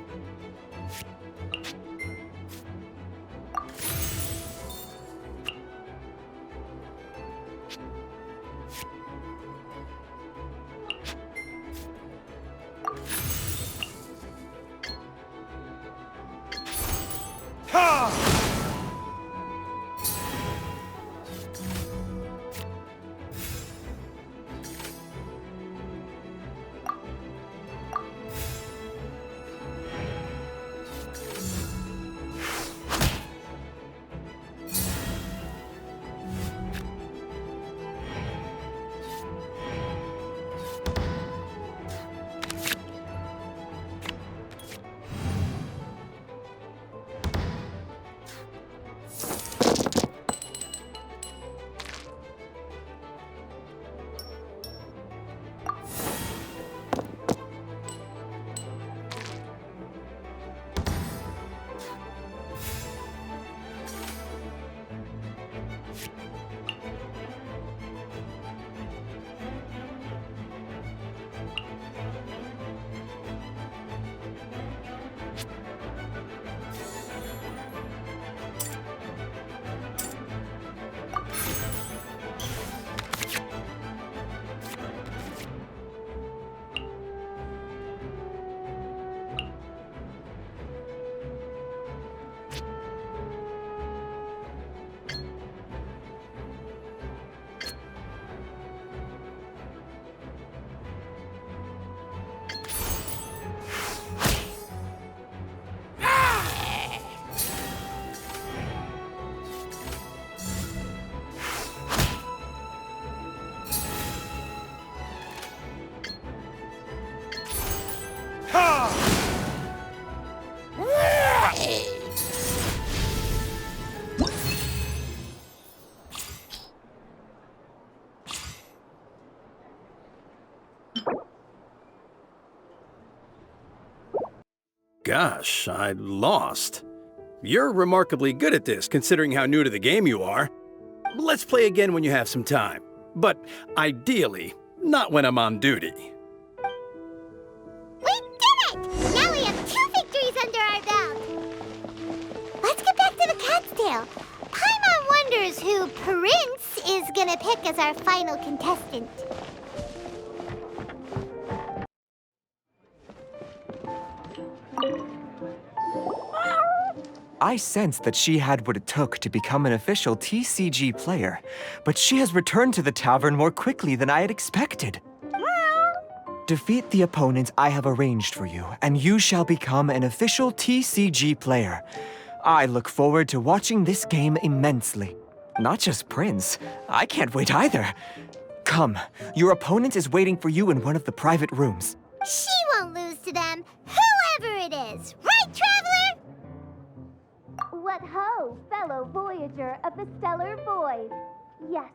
Gosh, I lost. You're remarkably good at this, considering how new to the game you are. Let's play again when you have some time. But ideally, not when I'm on duty. We did it! Now we have 2 victories under our belt. Let's get back to the cat's tail. Paimon wonders who Prince is gonna pick as our final contestant. I sensed that she had what it took to become an official TCG player, but she has returned to the tavern more quickly than I had expected. Defeat the opponents I have arranged for you, and you shall become an official TCG player. I look forward to watching this game immensely. Not just Prince, I can't wait either. Come, your opponent is waiting for you in one of the private rooms. She won't lose to them, whoever it is. Right, Traveler? What ho? O fellow voyager of the stellar void. Yes,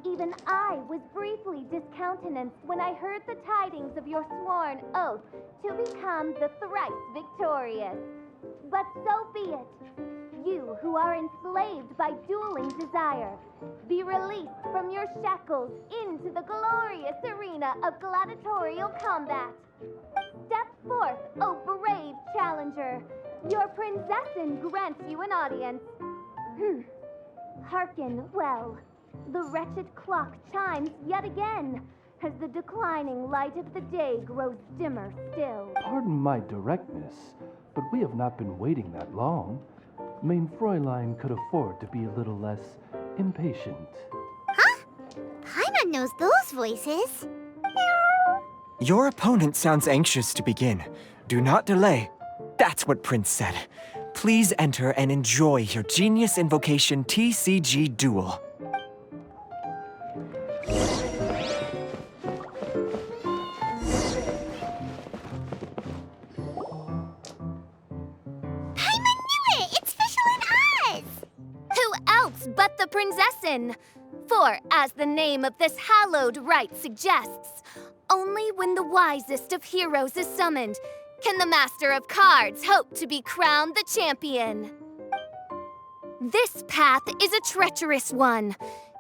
even I was briefly discountenanced when I heard the tidings of your sworn oath to become the thrice victorious. But so be it. You who are enslaved by dueling desire, be released from your shackles into the glorious arena of gladiatorial combat. Step forth, O brave challenger. Your princessin grants you an audience. Hearken well. The wretched clock chimes yet again, as the declining light of the day grows dimmer still. Pardon my directness, but we have not been waiting that long. Mein Fräulein could afford to be a little less impatient. Huh? Paimon knows those voices. Your opponent sounds anxious to begin. Do not delay. That's what Prince said. Please enter and enjoy your Genius Invocation TCG duel. But the princessin. For, as the name of this hallowed rite suggests, only when the wisest of heroes is summoned can the master of cards hope to be crowned the champion. This path is a treacherous one.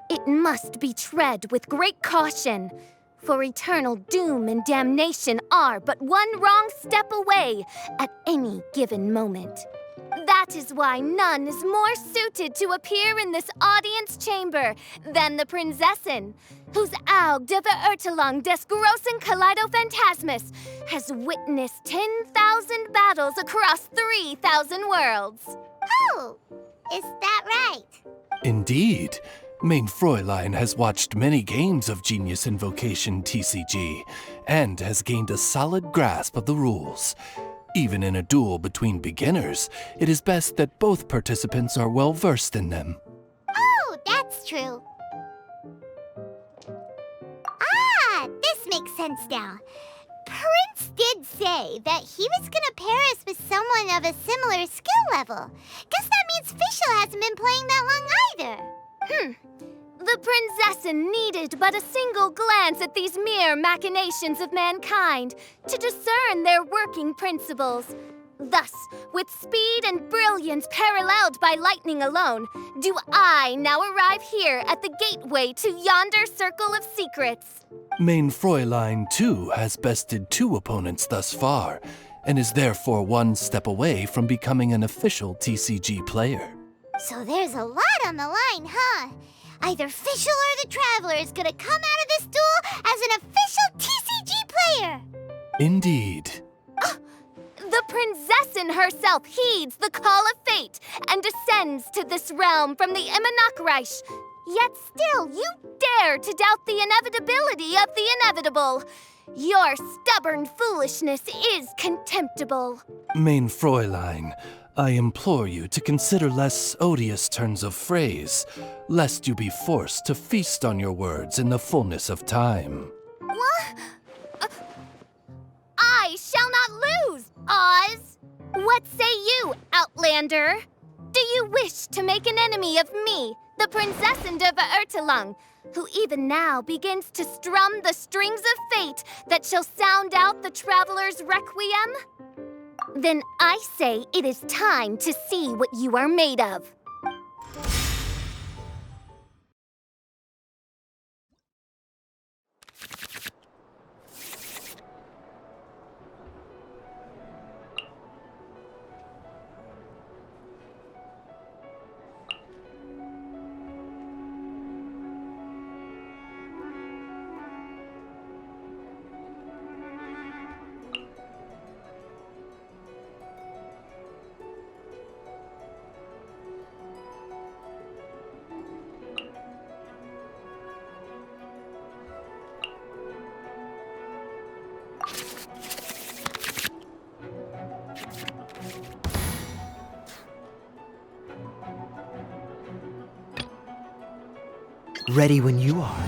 It must be tread with great caution, for eternal doom and damnation are but one wrong step away at any given moment. That is why none is more suited to appear in this audience chamber than the princessin, whose Aug de Verurtelung des großen Kaleido-Phantasmus has witnessed 10,000 battles across 3,000 worlds. Oh, is that right? Indeed. Mein Fräulein has watched many games of Genius Invocation TCG, and has gained a solid grasp of the rules. Even in a duel between beginners, it is best that both participants are well versed in them. Oh, that's true. This makes sense now. Prince did say that he was gonna pair us with someone of a similar skill level. Guess that means Fischl hasn't been playing that long either. The princessin needed but a single glance at these mere machinations of mankind to discern their working principles. Thus, with speed and brilliance paralleled by lightning alone, do I now arrive here at the gateway to yonder circle of secrets. Mein Fräulein, too, has bested 2 opponents thus far, and is therefore one step away from becoming an official TCG player. So there's a lot on the line, huh? Either Fischl or the Traveler is gonna come out of this duel as an official TCG player! Indeed. The princessin herself heeds the call of fate and descends to this realm from the Immanakreich. Yet still, you dare to doubt the inevitability of the inevitable. Your stubborn foolishness is contemptible. Mein Fräulein, I implore you to consider less odious turns of phrase, lest you be forced to feast on your words in the fullness of time. What? I shall not lose, Oz! What say you, Outlander? Do you wish to make an enemy of me, the Princessin de Verurtelung, who even now begins to strum the strings of fate that shall sound out the traveler's requiem? Then I say it is time to see what you are made of. Ready when you are.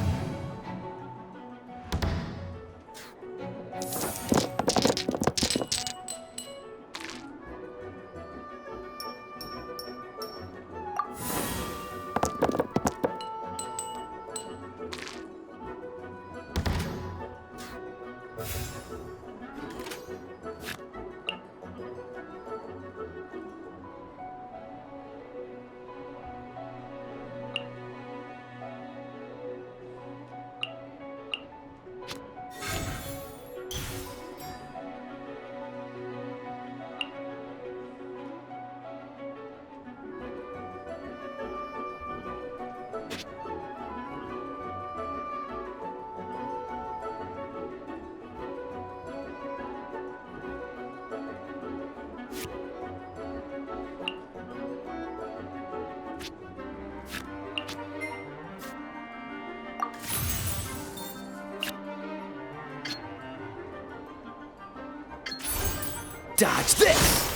Dodge this!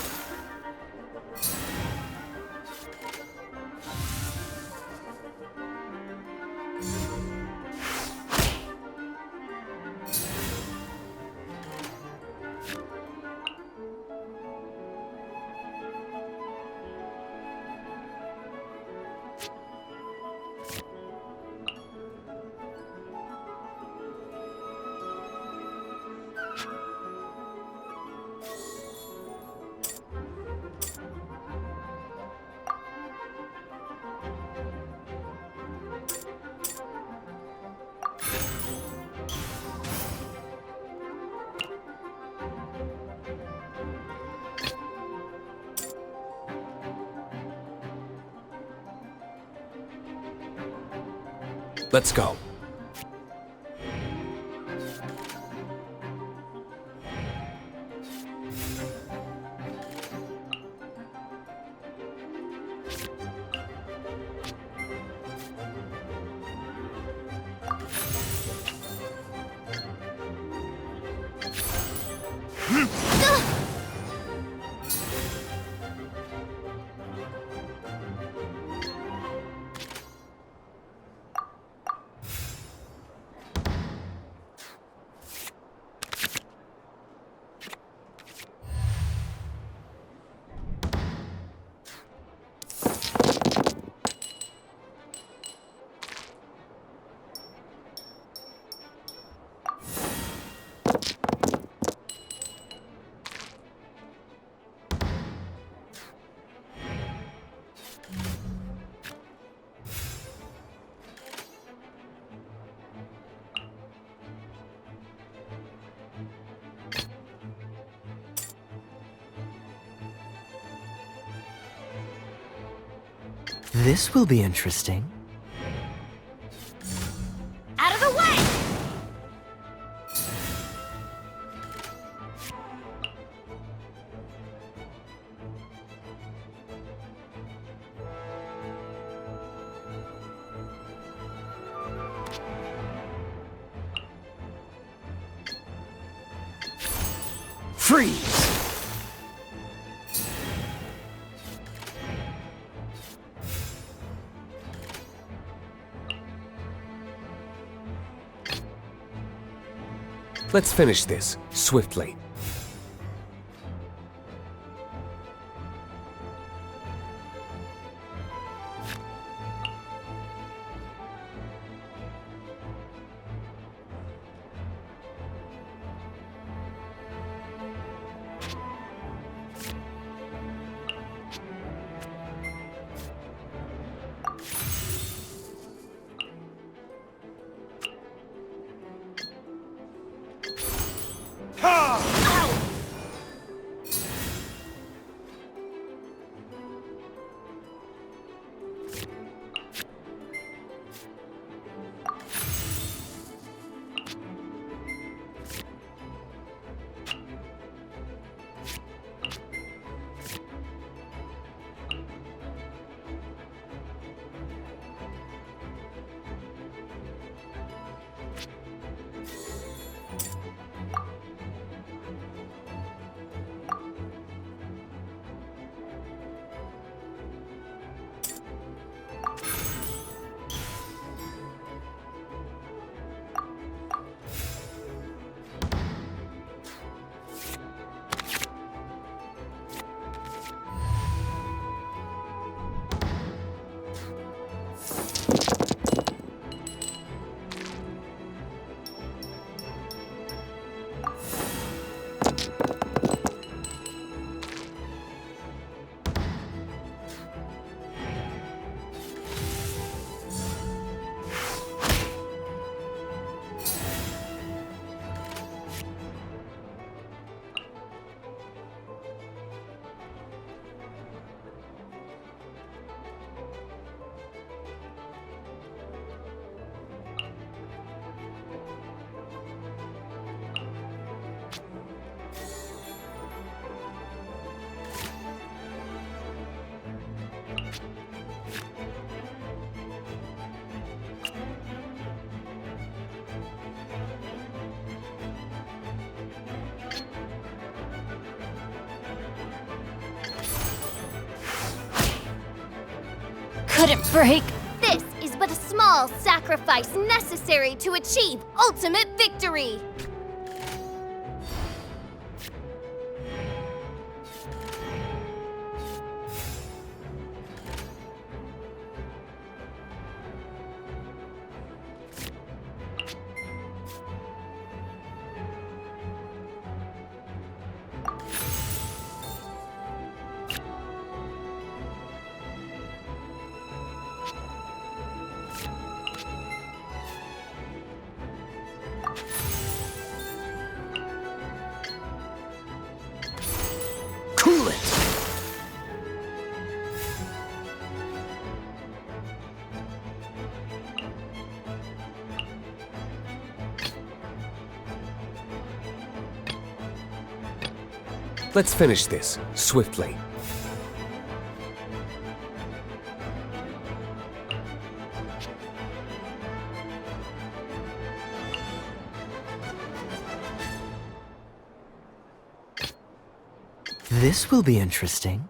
Let's go. This will be interesting. Out of the way! Freeze! Let's finish this, swiftly. Ha! couldn't break. This is but a small sacrifice necessary to achieve ultimate victory. Cool it! Let's finish this, swiftly. This will be interesting.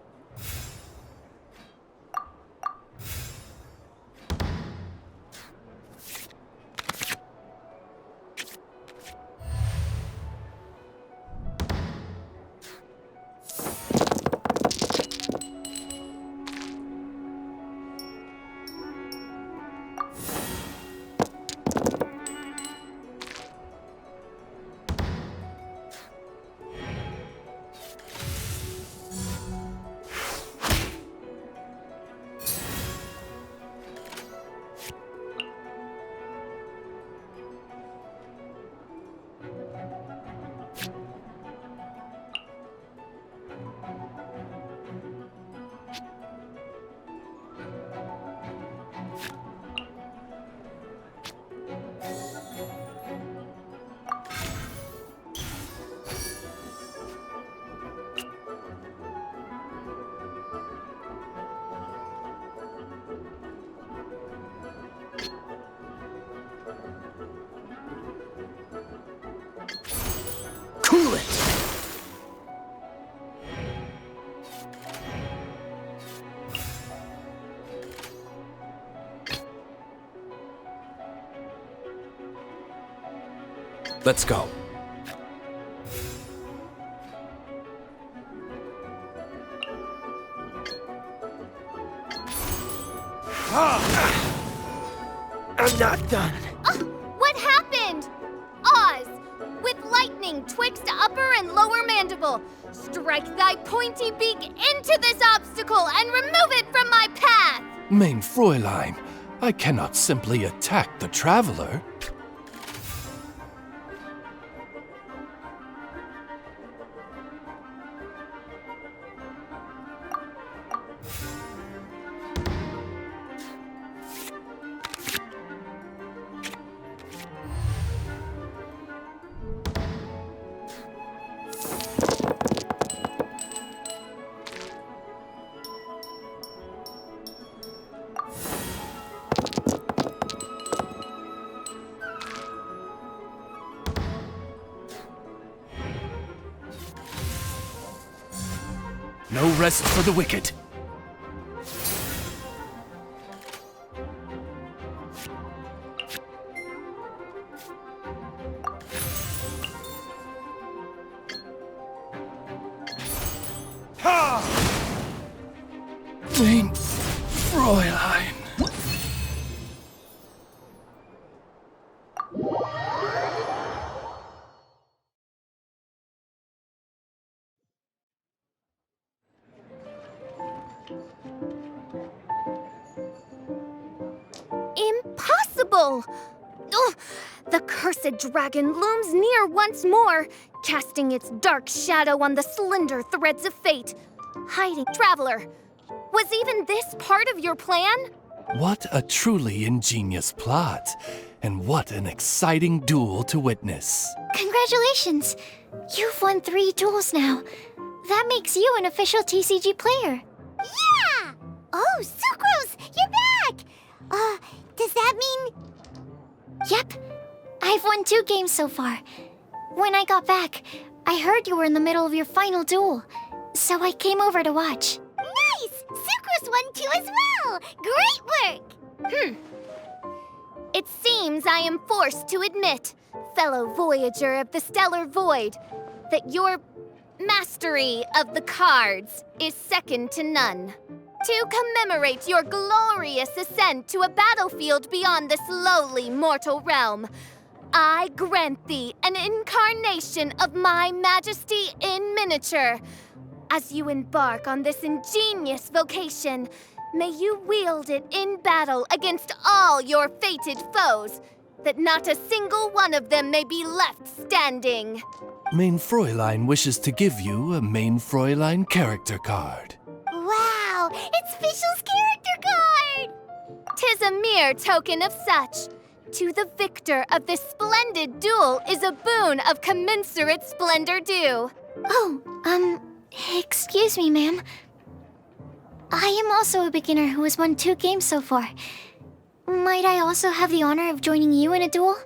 Cool it! Let's go. I'm not done. What happened? Oz, with lightning twixt upper and lower mandible, strike thy pointy beak into this obstacle and remove it from my path! Mein Fräulein, I cannot simply attack the traveler. No rest for the wicked. Mein Fräulein. Impossible! Ugh, the cursed dragon looms near once more, casting its dark shadow on the slender threads of fate. Hiding traveler, was even this part of your plan? What a truly ingenious plot, and what an exciting duel to witness. Congratulations! You've won 3 duels now. That makes you an official TCG player. Yeah! Oh, Sucrose, you're back! Does that mean... Yep. I've won 2 games so far. When I got back, I heard you were in the middle of your final duel. So I came over to watch. Nice! Sucrose this one too as well! Great work! It seems I am forced to admit, fellow voyager of the stellar void, that your mastery of the cards is second to none. To commemorate your glorious ascent to a battlefield beyond this lowly mortal realm, I grant thee an incarnation of my majesty in miniature. As you embark on this ingenious vocation, may you wield it in battle against all your fated foes, that not a single one of them may be left standing. Main Fräulein wishes to give you a Main Fräulein character card. Wow, it's Fischl's character card! 'Tis a mere token of such. To the victor of this splendid duel is a boon of commensurate splendor due. Oh, excuse me, ma'am. I am also a beginner who has won 2 games so far. Might I also have the honor of joining you in a duel?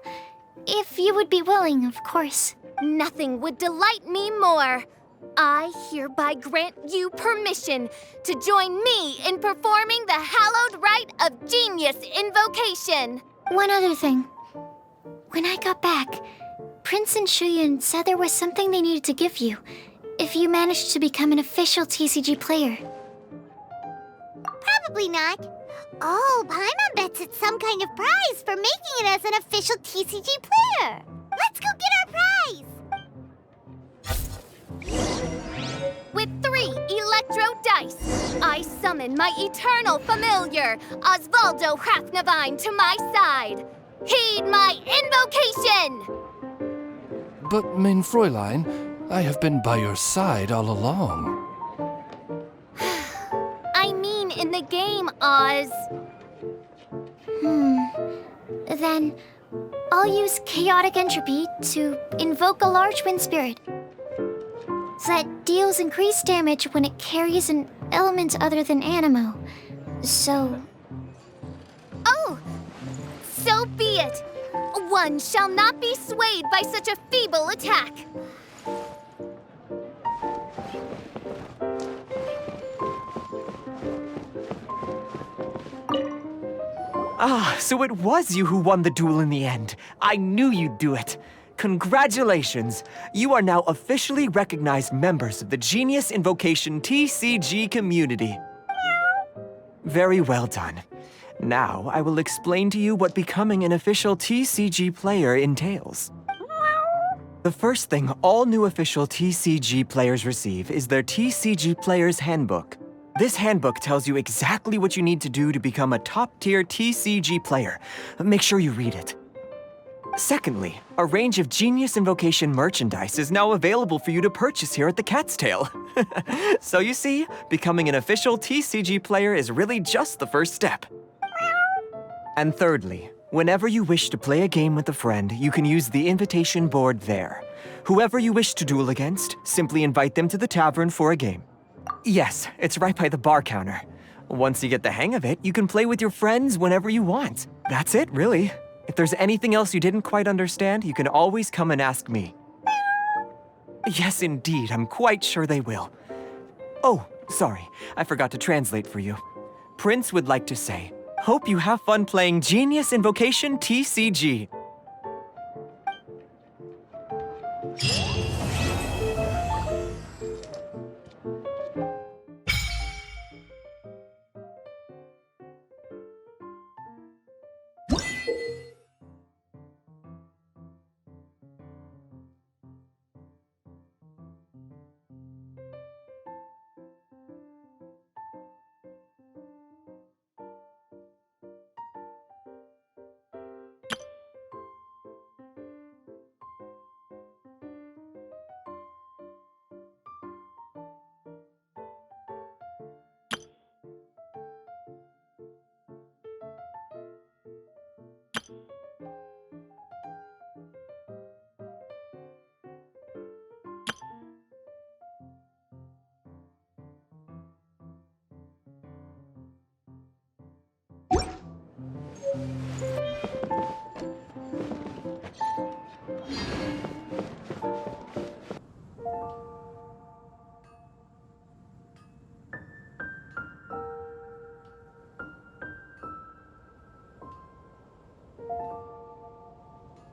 If you would be willing, of course. Nothing would delight me more. I hereby grant you permission to join me in performing the hallowed rite of genius invocation. One other thing. When I got back, Prince and Shuyan said there was something they needed to give you if you managed to become an official TCG player. Probably not. Oh, Paimon bets it's some kind of prize for making it as an official TCG player. Let's go get our prize! With 3 electro dice, I summon my eternal familiar, Osvaldo Hrafnavine, to my side. Heed my invocation! But, Main Fräulein, I have been by your side all along. I mean in the game, Oz. Then, I'll use chaotic entropy to invoke a large wind spirit that deals increased damage when it carries an element other than animo. So... Oh, so be it. One shall not be swayed by such a feeble attack. Ah, so it was you who won the duel in the end. I knew you'd do it. Congratulations! You are now officially recognized members of the Genius Invocation TCG community. Very well done. Now, I will explain to you what becoming an official TCG player entails. The first thing all new official TCG players receive is their TCG Player's Handbook. This handbook tells you exactly what you need to do to become a top-tier TCG player. Make sure you read it. Secondly, a range of Genius Invocation merchandise is now available for you to purchase here at the Cat's Tail. So you see, becoming an official TCG player is really just the first step. And thirdly, whenever you wish to play a game with a friend, you can use the invitation board there. Whoever you wish to duel against, simply invite them to the tavern for a game. Yes, it's right by the bar counter. Once you get the hang of it, you can play with your friends whenever you want. That's it, really. If there's anything else you didn't quite understand, you can always come and ask me. Yes, indeed, I'm quite sure they will. Oh, sorry, I forgot to translate for you. Prince would like to say, hope you have fun playing Genius Invocation TCG.